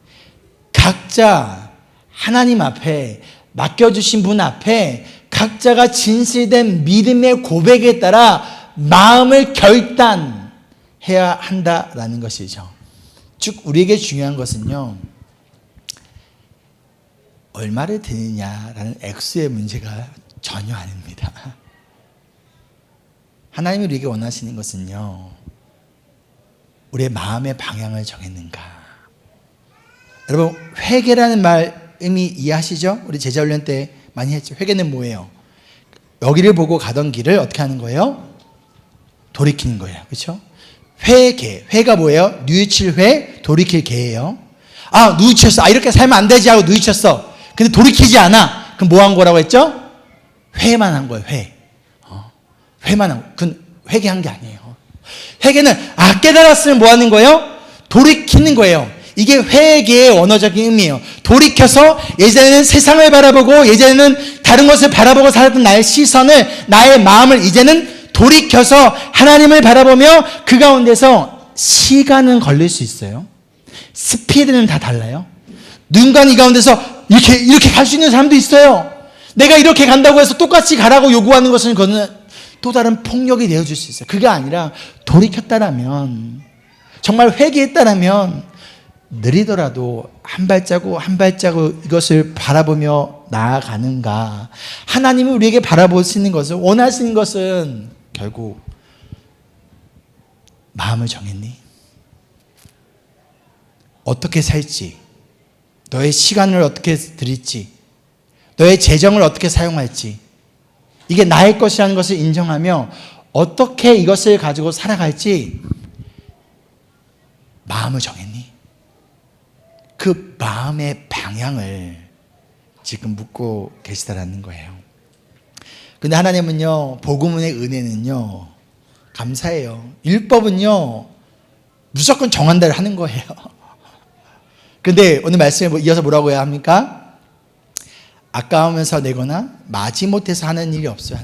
각자 하나님 앞에 맡겨주신 분 앞에 각자가 진실된 믿음의 고백에 따라 마음을 결단해야 한다라는 것이죠. 즉 우리에게 중요한 것은요, 얼마를 드느냐라는 액수의 문제가 전혀 아닙니다. 하나님이 우리에게 원하시는 것은요, 우리의 마음의 방향을 정했는가. 여러분, 회개라는 말 의미 이해하시죠? 우리 제자훈련 때 많이 했죠. 회개는 뭐예요? 여기를 보고 가던 길을 어떻게 하는 거예요? 돌이키는 거예요. 그렇죠? 회가 뭐예요? 뉘우칠 회, 돌이킬 개예요. 아, 뉘우쳤어. 이렇게 살면 안 되지 하고 뉘우쳤어. 근데 돌이키지 않아. 그럼 뭐 한 거라고 했죠? 회만 한 거예요. 회만 한 거. 그건 회개한 게 아니에요. 회개는 깨달았으면 뭐 하는 거예요? 돌이키는 거예요. 이게 회개의 언어적인 의미예요. 돌이켜서 예전에는 세상을 바라보고 예전에는 다른 것을 바라보고 살았던 나의 시선을, 나의 마음을 이제는 돌이켜서 하나님을 바라보며 그 가운데서 시간은 걸릴 수 있어요. 스피드는 다 달라요. 누군가는 이 가운데서 이렇게 갈 수 있는 사람도 있어요. 내가 이렇게 간다고 해서 똑같이 가라고 요구하는 것은 그거는 또 다른 폭력이 되어줄 수 있어요. 그게 아니라 돌이켰다라면, 정말 회개했다라면 느리더라도 한 발자국 한 발자국 이것을 바라보며 나아가는가. 하나님이 우리에게 바라보시는 것을, 원하시는 것은 결국 마음을 정했니? 어떻게 살지, 너의 시간을 어떻게 드릴지, 너의 재정을 어떻게 사용할지, 이게 나의 것이라는 것을 인정하며 어떻게 이것을 가지고 살아갈지 마음을 정했니? 그 마음의 방향을 지금 묻고 계시다라는 거예요. 근데 하나님은요, 복음의 은혜는요, 감사해요. 율법은요, 무조건 정한 대로 하는 거예요. 근데 오늘 말씀에 이어서 뭐라고 해야 합니까? 아까우면서 내거나 마지못해서 하는 일이 없어요.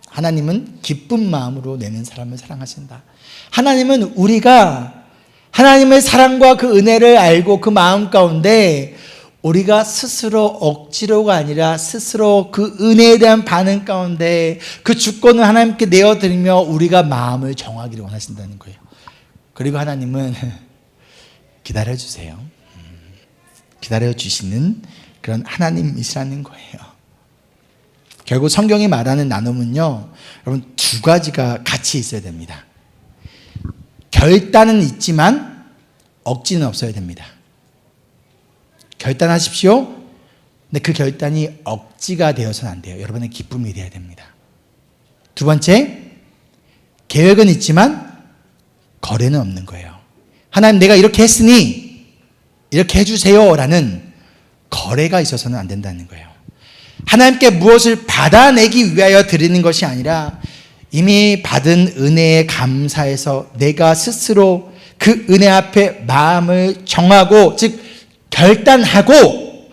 하나님은 기쁜 마음으로 내는 사람을 사랑하신다. 하나님은 우리가 하나님의 사랑과 그 은혜를 알고 그 마음 가운데 우리가 스스로 억지로가 아니라 스스로 그 은혜에 대한 반응 가운데 그 주권을 하나님께 내어드리며 우리가 마음을 정하기를 원하신다는 거예요. 그리고 하나님은 기다려주세요. 기다려주시는 그런 하나님이시라는 거예요. 결국 성경이 말하는 나눔은요, 여러분 두 가지가 같이 있어야 됩니다. 결단은 있지만 억지는 없어야 됩니다. 결단하십시오. 근데 그 결단이 억지가 되어서는 안 돼요. 여러분의 기쁨이 되어야 됩니다. 두 번째, 계획은 있지만 거래는 없는 거예요. 하나님, 내가 이렇게 했으니 이렇게 해주세요 라는 거래가 있어서는 안 된다는 거예요. 하나님께 무엇을 받아내기 위하여 드리는 것이 아니라 이미 받은 은혜에 감사해서 내가 스스로 그 은혜 앞에 마음을 정하고, 즉 결단하고,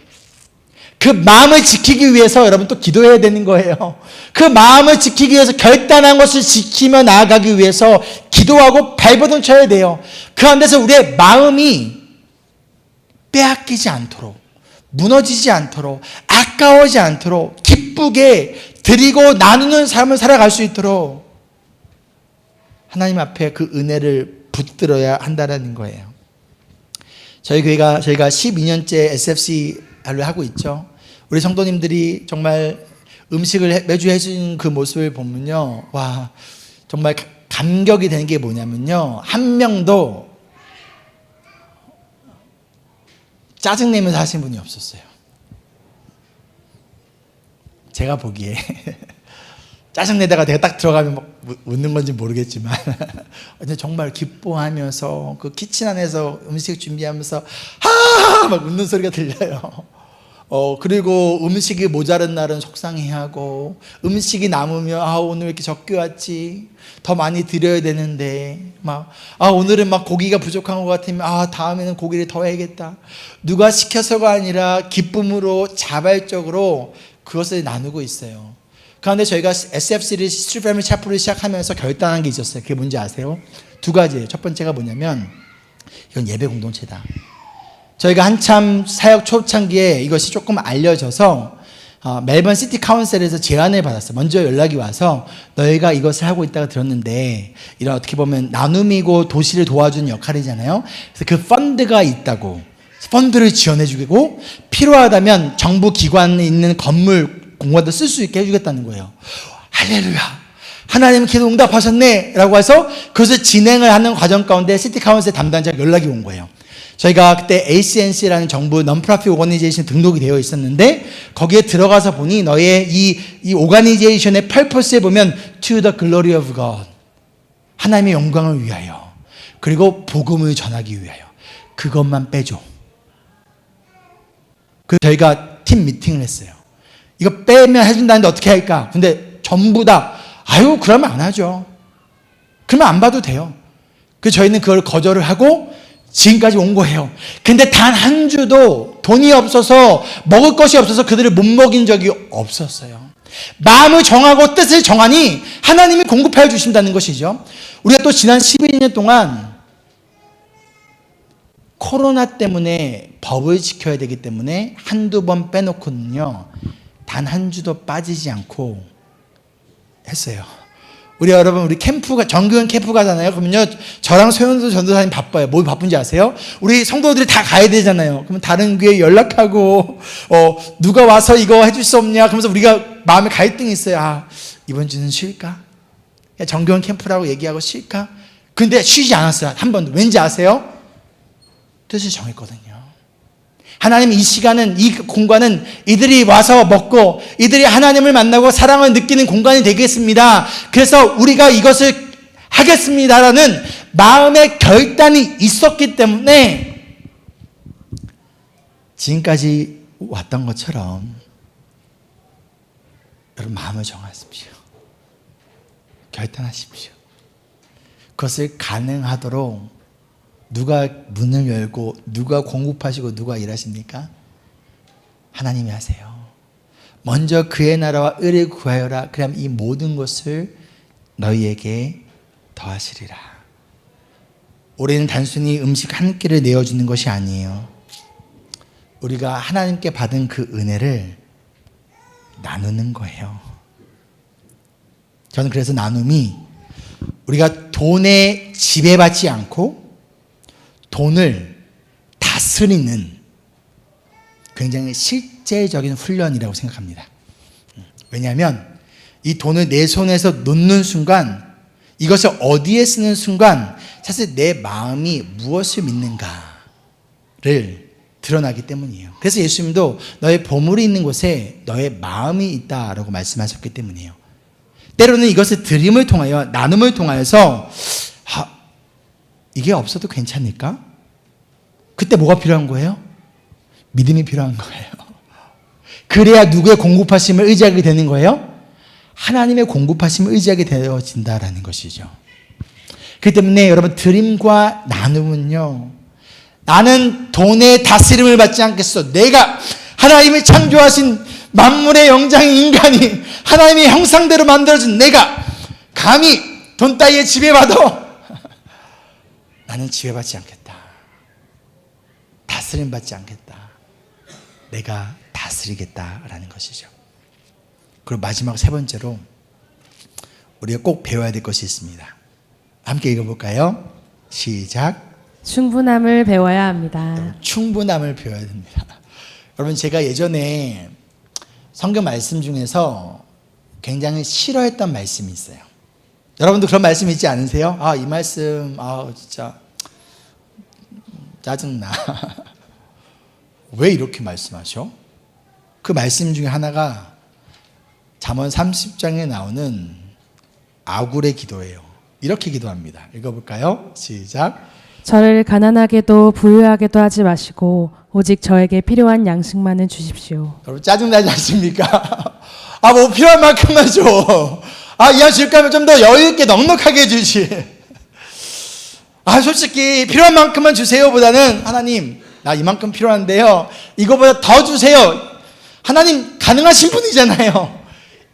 그 마음을 지키기 위해서 여러분 또 기도해야 되는 거예요. 그 마음을 지키기 위해서, 결단한 것을 지키며 나아가기 위해서 기도하고 발버둥 쳐야 돼요. 그 안에서 우리의 마음이 빼앗기지 않도록, 무너지지 않도록, 아까워지 않도록 기쁘게 드리고 나누는 삶을 살아갈 수 있도록 하나님 앞에 그 은혜를 붙들어야 한다는 거예요. 저희가 12년째 SFC를 하고 있죠. 우리 성도님들이 정말 음식을 매주 해주는 그 모습을 보면요, 와, 정말 감격이 되는 게 뭐냐면요, 한 명도 짜증내면서 하시는 분이 없었어요. 제가 보기에 짜증내다가 내가 딱 들어가면 막 웃는 건지 모르겠지만 정말 기뻐하면서 그 키친 안에서 음식 준비하면서 하하하 막 웃는 소리가 들려요. 그리고 음식이 모자른 날은 속상해하고, 음식이 남으면 오늘 왜 이렇게 적게 왔지, 더 많이 드려야 되는데, 오늘은 막 고기가 부족한 것 같으면 다음에는 고기를 더 해야겠다. 누가 시켜서가 아니라 기쁨으로 자발적으로 그것을 나누고 있어요. 그런데 저희가 SFC를 스트리트 패밀리 차프를 시작하면서 결단한 게 있었어요. 그게 뭔지 아세요? 두 가지예요. 첫 번째가 뭐냐면, 이건 예배 공동체다. 저희가 한참 사역 초창기에 이것이 조금 알려져서 멜번 시티 카운슬에서 제안을 받았어요. 먼저 연락이 와서 너희가 이것을 하고 있다가 들었는데, 이런 어떻게 보면 나눔이고 도시를 도와주는 역할이잖아요. 그래서 그 펀드가 있다고, 펀드를 지원해 주고 필요하다면 정부 기관에 있는 건물 공간도 쓸 수 있게 해주겠다는 거예요. 할렐루야, 하나님 기도 응답하셨네 라고 해서 그것을 진행을 하는 과정 가운데 시티 카운슬 담당자가 연락이 온 거예요. 저희가 그때 ACNC라는 정부 non-profit 오거니제이션 등록이 되어 있었는데, 거기에 들어가서 보니 너의 이 오거니제이션의 purpose에 보면 to the glory of God, 하나님의 영광을 위하여, 그리고 복음을 전하기 위하여, 그것만 빼줘. 그래서 저희가 팀 미팅을 했어요. 이거 빼면 해준다는데 어떻게 할까? 근데 전부 다 그러면 안 하죠. 그러면 안 봐도 돼요. 그래서 저희는 그걸 거절을 하고 지금까지 온 거예요. 근데 단 한 주도 돈이 없어서, 먹을 것이 없어서 그들을 못 먹인 적이 없었어요. 마음을 정하고 뜻을 정하니 하나님이 공급하여 주신다는 것이죠. 우리가 또 지난 12년 동안 코로나 때문에 법을 지켜야 되기 때문에 한두 번 빼놓고는요, 단 한 주도 빠지지 않고 했어요. 우리 캠프가, 정교회 캠프 가잖아요. 그러면요, 저랑 소연도 전도사님 바빠요. 뭐 바쁜지 아세요? 우리 성도들이 다 가야 되잖아요. 그러면 다른 교회 연락하고, 누가 와서 이거 해줄 수 없냐? 그러면서 우리가 마음에 갈등이 있어요. 이번 주는 쉴까? 정교회 캠프라고 얘기하고 쉴까? 근데 쉬지 않았어요. 한 번도. 왠지 아세요? 뜻을 정했거든요. 하나님, 이 시간은, 이 공간은 이들이 와서 먹고 이들이 하나님을 만나고 사랑을 느끼는 공간이 되겠습니다. 그래서 우리가 이것을 하겠습니다라는 마음의 결단이 있었기 때문에 지금까지 왔던 것처럼, 여러분 마음을 정하십시오. 결단하십시오. 그것을 가능하도록 누가 문을 열고, 누가 공급하시고, 누가 일하십니까? 하나님이 하세요. 먼저 그의 나라와 의를 구하여라. 그럼 이 모든 것을 너희에게 더하시리라. 올해는 단순히 음식 한 끼를 내어주는 것이 아니에요. 우리가 하나님께 받은 그 은혜를 나누는 거예요. 저는 그래서 나눔이, 우리가 돈에 지배받지 않고 돈을 다스리는 굉장히 실제적인 훈련이라고 생각합니다. 왜냐하면 이 돈을 내 손에서 놓는 순간, 이것을 어디에 쓰는 순간 사실 내 마음이 무엇을 믿는가를 드러나기 때문이에요. 그래서 예수님도 너의 보물이 있는 곳에 너의 마음이 있다라고 말씀하셨기 때문이에요. 때로는 이것을 드림을 통하여, 나눔을 통하여서 이게 없어도 괜찮을까? 그때 뭐가 필요한 거예요? 믿음이 필요한 거예요. 그래야 누구의 공급하심을 의지하게 되는 거예요? 하나님의 공급하심을 의지하게 되어진다라는 것이죠. 그렇기 때문에 여러분, 드림과 나눔은요, 나는 돈의 다스림을 받지 않겠어. 내가 하나님이 창조하신 만물의 영장인 인간이 하나님의 형상대로 만들어진 내가 감히 돈 따위에 지배받아 나는 지배받지 않겠다. 다스림 받지 않겠다. 내가 다스리겠다라는 것이죠. 그리고 마지막 세 번째로 우리가 꼭 배워야 될 것이 있습니다. 함께 읽어볼까요? 시작. 충분함을 배워야 합니다. 충분함을 배워야 됩니다. 여러분, 제가 예전에 성경 말씀 중에서 굉장히 싫어했던 말씀이 있어요. 여러분도 그런 말씀 있지 않으세요? 아, 이 말씀 진짜 짜증나. 왜 이렇게 말씀하셔? 그 말씀 중에 하나가 잠언 30장에 나오는 아굴의 기도예요. 이렇게 기도합니다. 읽어볼까요? 시작. 저를 가난하게도 부유하게도 하지 마시고 오직 저에게 필요한 양식만을 주십시오. 여러분, 짜증나지 않습니까? 뭐 필요한 만큼만 줘. 이왕 줄 거면 좀 더 여유 있게 넉넉하게 주지. 솔직히 필요한 만큼만 주세요 보다는 하나님, 나 이만큼 필요한데요, 이거보다 더 주세요. 하나님 가능하신 분이잖아요.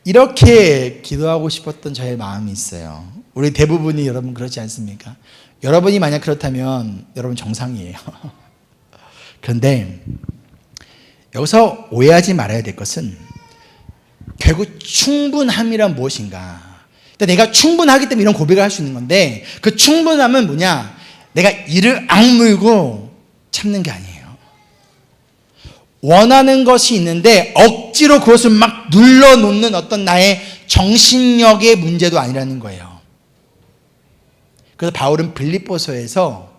이렇게 기도하고 싶었던 저의 마음이 있어요. 우리 대부분이 여러분 그렇지 않습니까? 여러분이 만약 그렇다면 여러분 정상이에요. 그런데 여기서 오해하지 말아야 될 것은 결국 충분함이란 무엇인가. 내가 충분하기 때문에 이런 고백을 할 수 있는 건데, 그 충분함은 뭐냐? 내가 이를 악물고 참는 게 아니에요. 원하는 것이 있는데 억지로 그것을 막 눌러놓는 어떤 나의 정신력의 문제도 아니라는 거예요. 그래서 바울은 빌립보서에서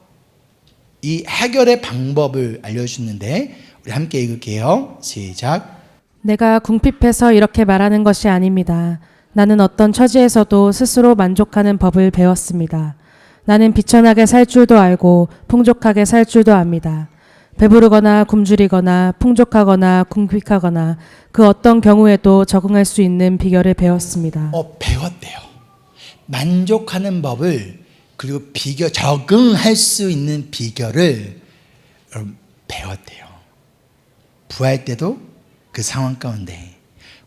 이 해결의 방법을 알려주는데 우리 함께 읽을게요. 시작. 내가 궁핍해서 이렇게 말하는 것이 아닙니다. 나는 어떤 처지에서도 스스로 만족하는 법을 배웠습니다. 나는 비천하게 살 줄도 알고 풍족하게 살 줄도 압니다. 배부르거나 굶주리거나 풍족하거나 궁핍하거나 그 어떤 경우에도 적응할 수 있는 비결을 배웠습니다. 배웠대요. 만족하는 법을, 그리고 적응할 수 있는 비결을 여러분 배웠대요. 부할 때도 그 상황 가운데,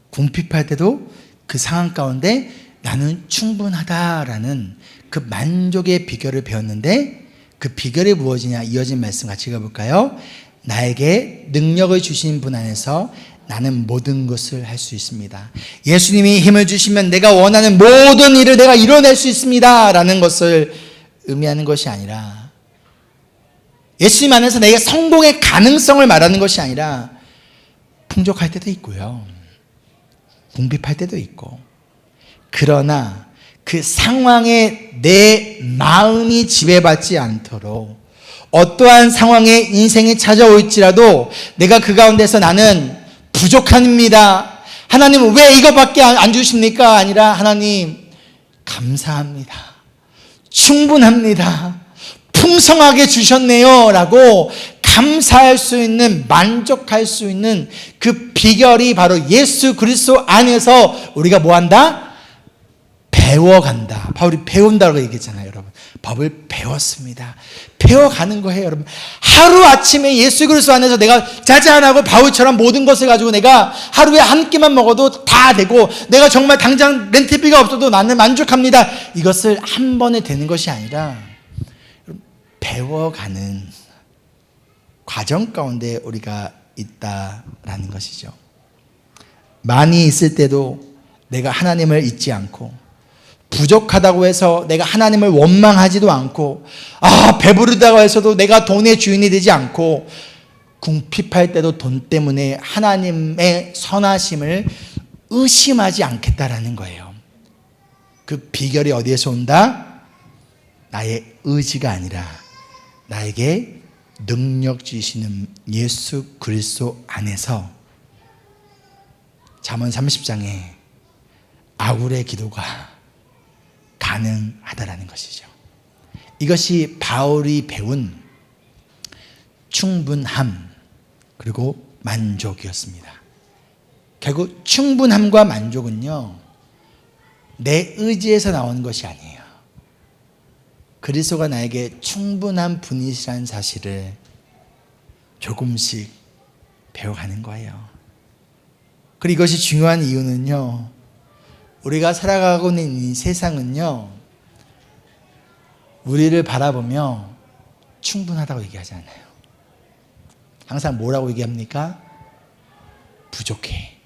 궁핍할 때도 그 상황 가운데 나는 충분하다라는 그 만족의 비결을 배웠는데, 그 비결이 무엇이냐? 이어진 말씀 같이 읽어볼까요? 나에게 능력을 주신 분 안에서 나는 모든 것을 할 수 있습니다. 예수님이 힘을 주시면 내가 원하는 모든 일을 내가 이뤄낼 수 있습니다 라는 것을 의미하는 것이 아니라, 예수님 안에서 내가 성공의 가능성을 말하는 것이 아니라, 풍족할 때도 있고요, 궁핍할 때도 있고, 그러나 그 상황에 내 마음이 지배받지 않도록 어떠한 상황에 인생이 찾아올지라도 내가 그 가운데서 나는 부족합니다. 하나님은 왜 이거밖에 안 주십니까? 아니라 하나님 감사합니다. 충분합니다. 풍성하게 주셨네요 라고 감사할 수 있는, 만족할 수 있는 그 비결이 바로 예수 그리스도 안에서 우리가 뭐한다? 배워간다. 바울이 배운다고 얘기했잖아요, 여러분. 법을 배웠습니다. 배워가는 거예요, 여러분. 하루아침에 예수 그리스도 안에서 내가 자잘하고 바울처럼 모든 것을 가지고 내가 하루에 한 끼만 먹어도 다 되고, 내가 정말 당장 렌트비가 없어도 나는 만족합니다. 이것을 한 번에 되는 것이 아니라 배워가는 과정 가운데 우리가 있다라는 것이죠. 많이 있을 때도 내가 하나님을 잊지 않고, 부족하다고 해서 내가 하나님을 원망하지도 않고, 배부르다고 해서도 내가 돈의 주인이 되지 않고, 궁핍할 때도 돈 때문에 하나님의 선하심을 의심하지 않겠다라는 거예요. 그 비결이 어디에서 온다? 나의 의지가 아니라 나에게 능력 주시는 예수 그리스도 안에서, 잠언 30장에 아굴의 기도가 가능하다라는 것이죠. 이것이 바울이 배운 충분함 그리고 만족이었습니다. 결국 충분함과 만족은요, 내 의지에서 나오는 것이 아니에요. 그리스도가 나에게 충분한 분이시라는 사실을 조금씩 배워가는 거예요. 그리고 이것이 중요한 이유는요, 우리가 살아가고 있는 이 세상은요, 우리를 바라보며 충분하다고 얘기하지 않아요. 항상 뭐라고 얘기합니까? 부족해.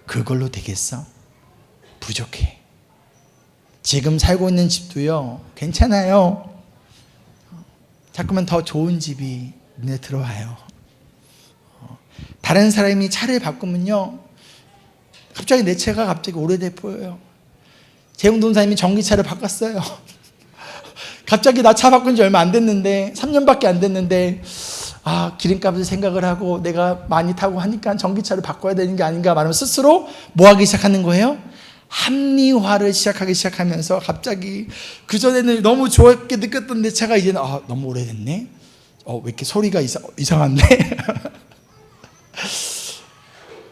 그걸로 되겠어? 부족해. 지금 살고 있는 집도요, 괜찮아요. 자꾸만 더 좋은 집이 눈에 들어와요. 다른 사람이 차를 바꾸면요, 갑자기 내 차가 갑자기 오래돼 보여요. 재용돈사님이 전기차를 바꿨어요. 갑자기 나 차 바꾼 지 얼마 안 됐는데, 3년밖에 안 됐는데, 기름값을 생각을 하고 내가 많이 타고 하니까 전기차를 바꿔야 되는 게 아닌가 말하면 스스로 뭐 하기 시작하는 거예요? 합리화를 시작하기 시작하면서 갑자기 그전에는 너무 좋게 느꼈던 내 차가 이제는 너무 오래됐네? 왜 이렇게 소리가 이상한데?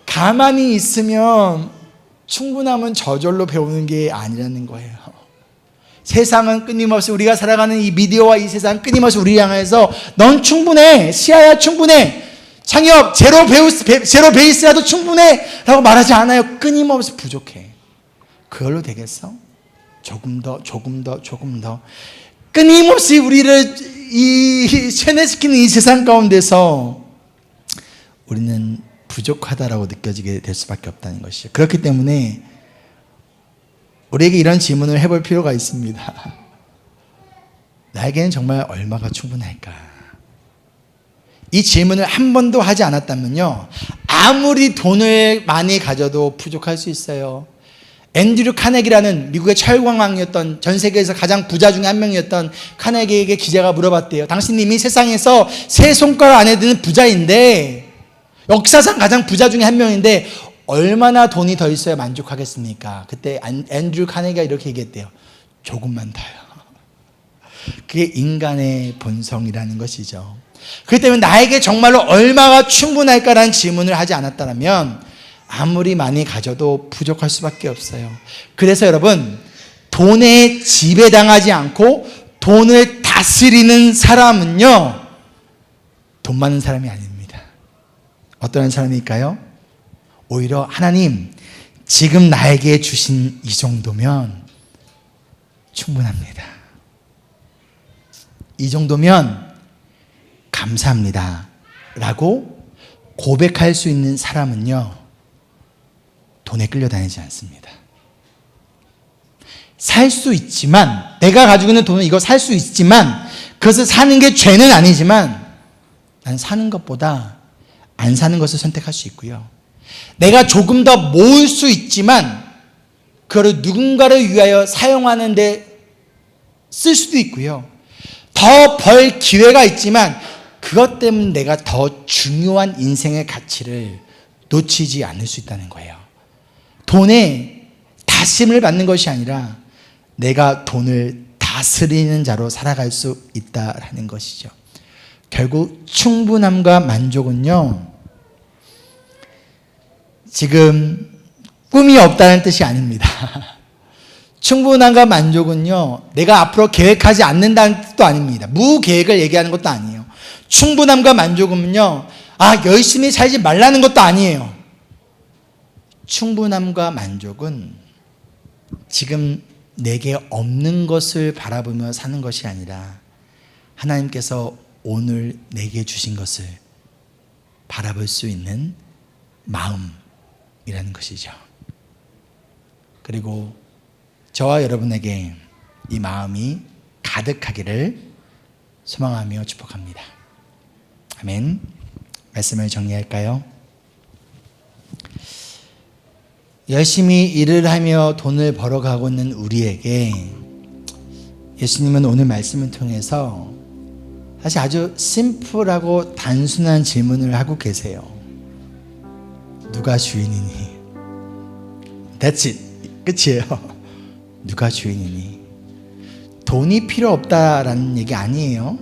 가만히 있으면 충분함은 저절로 배우는 게 아니라는 거예요. 세상은 끊임없이, 우리가 살아가는 이 미디어와 이 세상은 끊임없이 우리를 향해서 넌 충분해, 시아야 충분해, 창엽 제로 베이스라도 충분해 라고 말하지 않아요. 끊임없이 부족해. 그걸로 되겠어? 조금 더 끊임없이 우리를 세뇌시키는 이 세상 가운데서 우리는 부족하다라고 느껴지게 될 수밖에 없다는 것이죠. 그렇기 때문에 우리에게 이런 질문을 해볼 필요가 있습니다. 나에게는 정말 얼마가 충분할까? 이 질문을 한 번도 하지 않았다면요, 아무리 돈을 많이 가져도 부족할 수 있어요. 앤드류 카네기라는 미국의 철광왕이었던, 전 세계에서 가장 부자 중에 한 명이었던 카네기에게 기자가 물어봤대요. 당신님이 세상에서 세 손가락 안에 드는 부자인데, 역사상 가장 부자 중에 한 명인데 얼마나 돈이 더 있어야 만족하겠습니까? 그때 앤드류 카네기가 이렇게 얘기했대요. 조금만 더요. 그게 인간의 본성이라는 것이죠. 그렇기 때문에 나에게 정말로 얼마가 충분할까라는 질문을 하지 않았다면 아무리 많이 가져도 부족할 수밖에 없어요. 그래서 여러분, 돈에 지배당하지 않고 돈을 다스리는 사람은요, 돈 많은 사람이 아닙니다. 어떤 사람일까요? 오히려 하나님, 지금 나에게 주신 이 정도면 충분합니다. 이 정도면 감사합니다 라고 고백할 수 있는 사람은요, 돈에 끌려다니지 않습니다. 살 수 있지만, 내가 가지고 있는 돈은 이거 살 수 있지만, 그것을 사는 게 죄는 아니지만 난 사는 것보다 안 사는 것을 선택할 수 있고요, 내가 조금 더 모을 수 있지만 그거를 누군가를 위하여 사용하는 데 쓸 수도 있고요, 더 벌 기회가 있지만 그것 때문에 내가 더 중요한 인생의 가치를 놓치지 않을 수 있다는 거예요. 돈에 다스림을 받는 것이 아니라 내가 돈을 다스리는 자로 살아갈 수 있다라는 것이죠. 결국 충분함과 만족은요, 지금 꿈이 없다는 뜻이 아닙니다. 충분함과 만족은요, 내가 앞으로 계획하지 않는다는 뜻도 아닙니다. 무계획을 얘기하는 것도 아니에요. 충분함과 만족은요, 열심히 살지 말라는 것도 아니에요. 충분함과 만족은 지금 내게 없는 것을 바라보며 사는 것이 아니라 하나님께서 오늘 내게 주신 것을 바라볼 수 있는 마음이라는 것이죠. 그리고 저와 여러분에게 이 마음이 가득하기를 소망하며 축복합니다. 아멘. 말씀을 정리할까요? 열심히 일을 하며 돈을 벌어가고 있는 우리에게 예수님은 오늘 말씀을 통해서 사실 아주 심플하고 단순한 질문을 하고 계세요. 누가 주인이니? That's it. 끝이에요. 누가 주인이니? 돈이 필요 없다라는 얘기 아니에요.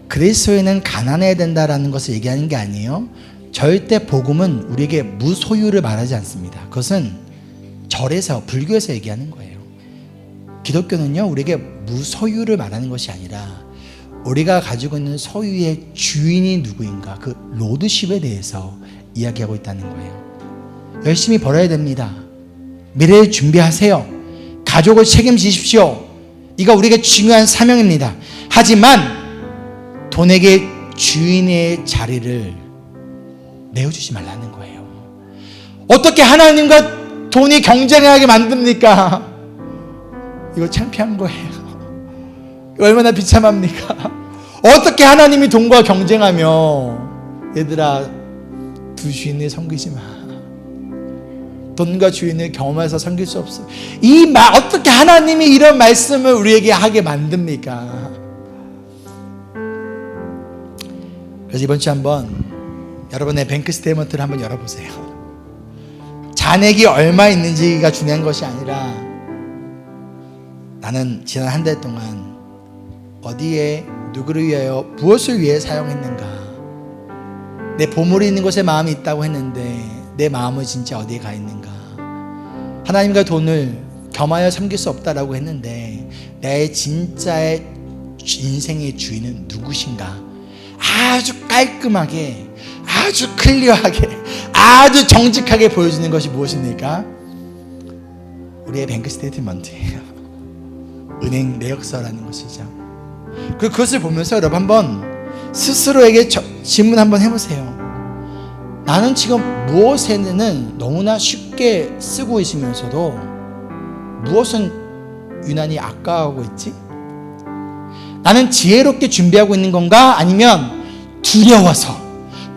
그리스도인은 가난해야 된다라는 것을 얘기하는 게 아니에요. 절대 복음은 우리에게 무소유를 말하지 않습니다. 그것은 절에서, 불교에서 얘기하는 거예요. 기독교는요, 우리에게 무소유를 말하는 것이 아니라 우리가 가지고 있는 소유의 주인이 누구인가, 그 로드십에 대해서 이야기하고 있다는 거예요. 열심히 벌어야 됩니다. 미래를 준비하세요. 가족을 책임지십시오. 이거 우리에게 중요한 사명입니다. 하지만 돈에게 주인의 자리를 내어주지 말라는 거예요. 어떻게 하나님과 돈이 경쟁하게 만듭니까? 이거 창피한 거예요. 얼마나 비참합니까? 어떻게 하나님이 돈과 경쟁하며, 얘들아, 두 주인을 섬기지 마. 돈과 주인을 경험해서 섬길 수 없어. 어떻게 하나님이 이런 말씀을 우리에게 하게 만듭니까? 그래서 이번 주 한번 여러분의 뱅크 스테이트먼트를 한번 열어보세요. 잔액이 얼마 있는지가 중요한 것이 아니라, 나는 지난 한 달 동안 어디에, 누구를 위하여, 무엇을 위해 사용했는가. 내 보물이 있는 곳에 마음이 있다고 했는데 내 마음은 진짜 어디에 가 있는가. 하나님과 돈을 겸하여 섬길 수 없다라고 했는데 내 진짜의 인생의 주인은 누구신가. 아주 깔끔하게, 아주 클리어하게, 아주 정직하게 보여주는 것이 무엇입니까? 우리의 뱅크 스테이트먼트예요. 은행 내역서라는 것이죠. 그리고 그것을 보면서 여러분 한번 스스로에게 질문 한번 해보세요. 나는 지금 무엇에는 너무나 쉽게 쓰고 있으면서도 무엇은 유난히 아까워하고 있지? 나는 지혜롭게 준비하고 있는 건가? 아니면 두려워서,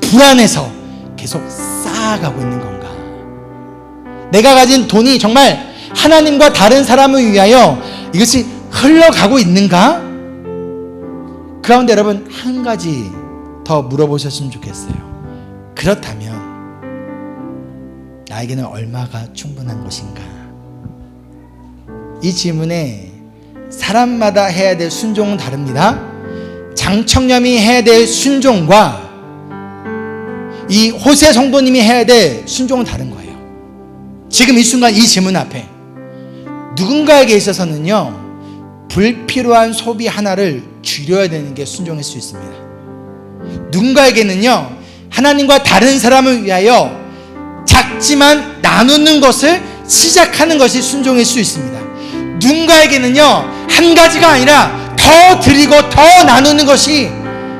불안해서 계속 쌓아가고 있는 건가? 내가 가진 돈이 정말 하나님과 다른 사람을 위하여 이것이 흘러가고 있는가? 그 가운데 여러분 한 가지 더 물어보셨으면 좋겠어요. 그렇다면 나에게는 얼마가 충분한 것인가? 이 질문에 사람마다 해야 될 순종은 다릅니다. 장청렴이 해야 될 순종과 이 호세 성도님이 해야 될 순종은 다른 거예요. 지금 이 순간 이 질문 앞에 누군가에게 있어서는요, 불필요한 소비 하나를 줄여야 되는 게 순종일 수 있습니다. 누군가에게는요, 하나님과 다른 사람을 위하여 작지만 나누는 것을 시작하는 것이 순종일 수 있습니다. 누군가에게는요, 한 가지가 아니라 더 드리고 더 나누는 것이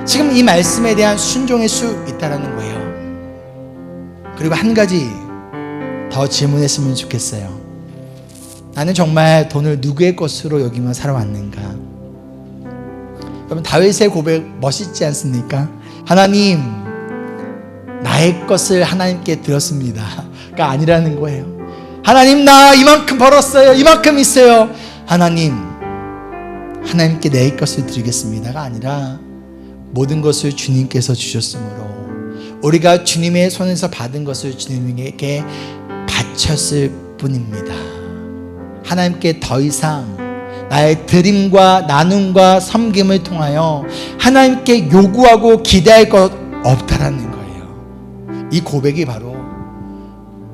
지금 이 말씀에 대한 순종일 수 있다는 거예요. 그리고 한 가지 더 질문했으면 좋겠어요. 나는 정말 돈을 누구의 것으로 여기며 살아왔는가? 여러분, 다윗의 고백 멋있지 않습니까? 하나님, 나의 것을 하나님께 드렸습니다 가 아니라는 거예요. 하나님, 나 이만큼 벌었어요, 이만큼 있어요. 하나님께 내 것을 드리겠습니다가 아니라 모든 것을 주님께서 주셨으므로 우리가 주님의 손에서 받은 것을 주님에게 바쳤을 뿐입니다. 하나님께 더 이상 나의 드림과 나눔과 섬김을 통하여 하나님께 요구하고 기대할 것 없다라는 거예요. 이 고백이 바로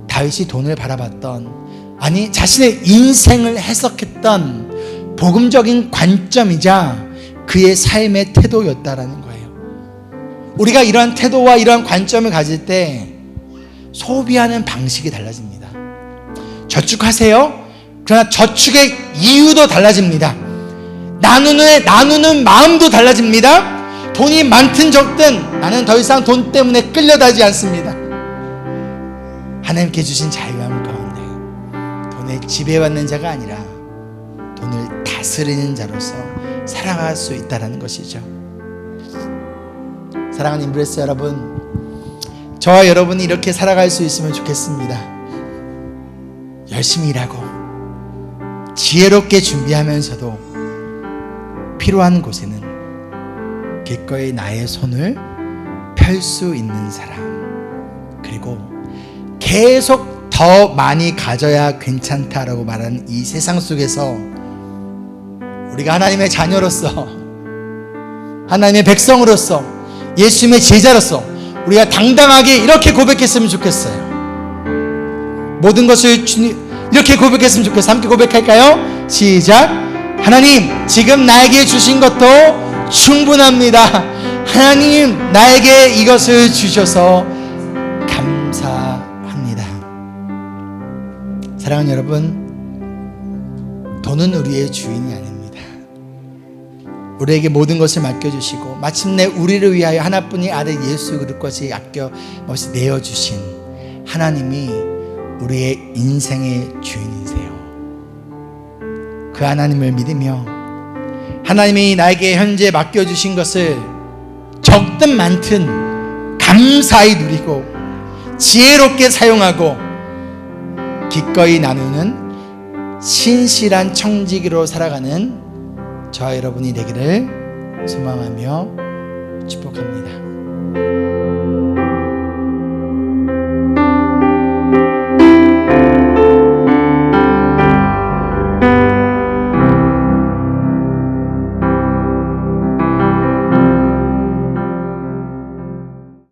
다윗이 돈을 바라봤던, 아니 자신의 인생을 해석했던 복음적인 관점이자 그의 삶의 태도였다라는 거예요. 우리가 이러한 태도와 이러한 관점을 가질 때 소비하는 방식이 달라집니다. 저축하세요. 그러나 저축의 이유도 달라집니다. 나누는 마음도 달라집니다. 돈이 많든 적든 나는 더 이상 돈 때문에 끌려다니지 않습니다. 하나님께 주신 자유함 가운데 돈에 지배받는 자가 아니라 돈을 다스리는 자로서 살아갈 수 있다는 것이죠. 사랑하는 인브레스 여러분, 저와 여러분이 이렇게 살아갈 수 있으면 좋겠습니다. 열심히 일하고 지혜롭게 준비하면서도 필요한 곳에는 기꺼이 나의 손을 펼 수 있는 사람, 그리고 계속 더 많이 가져야 괜찮다라고 말하는 이 세상 속에서 우리가 하나님의 자녀로서, 하나님의 백성으로서, 예수님의 제자로서 우리가 당당하게 이렇게 고백했으면 좋겠어요. 모든 것을 주님, 이렇게 고백했으면 좋겠어요. 함께 고백할까요? 시작. 하나님, 지금 나에게 주신 것도 충분합니다. 하나님, 나에게 이것을 주셔서 감사합니다. 사랑하는 여러분, 돈은 우리의 주인이 아닙니다. 우리에게 모든 것을 맡겨주시고 마침내 우리를 위하여 하나뿐인 아들 예수 그리스도까지 아껴없이 내어주신 하나님이 우리의 인생의 주인이세요. 그 하나님을 믿으며 하나님이 나에게 현재 맡겨주신 것을 적든 많든 감사히 누리고 지혜롭게 사용하고 기꺼이 나누는 신실한 청지기로 살아가는 저와 여러분이 되기를 소망하며 축복합니다.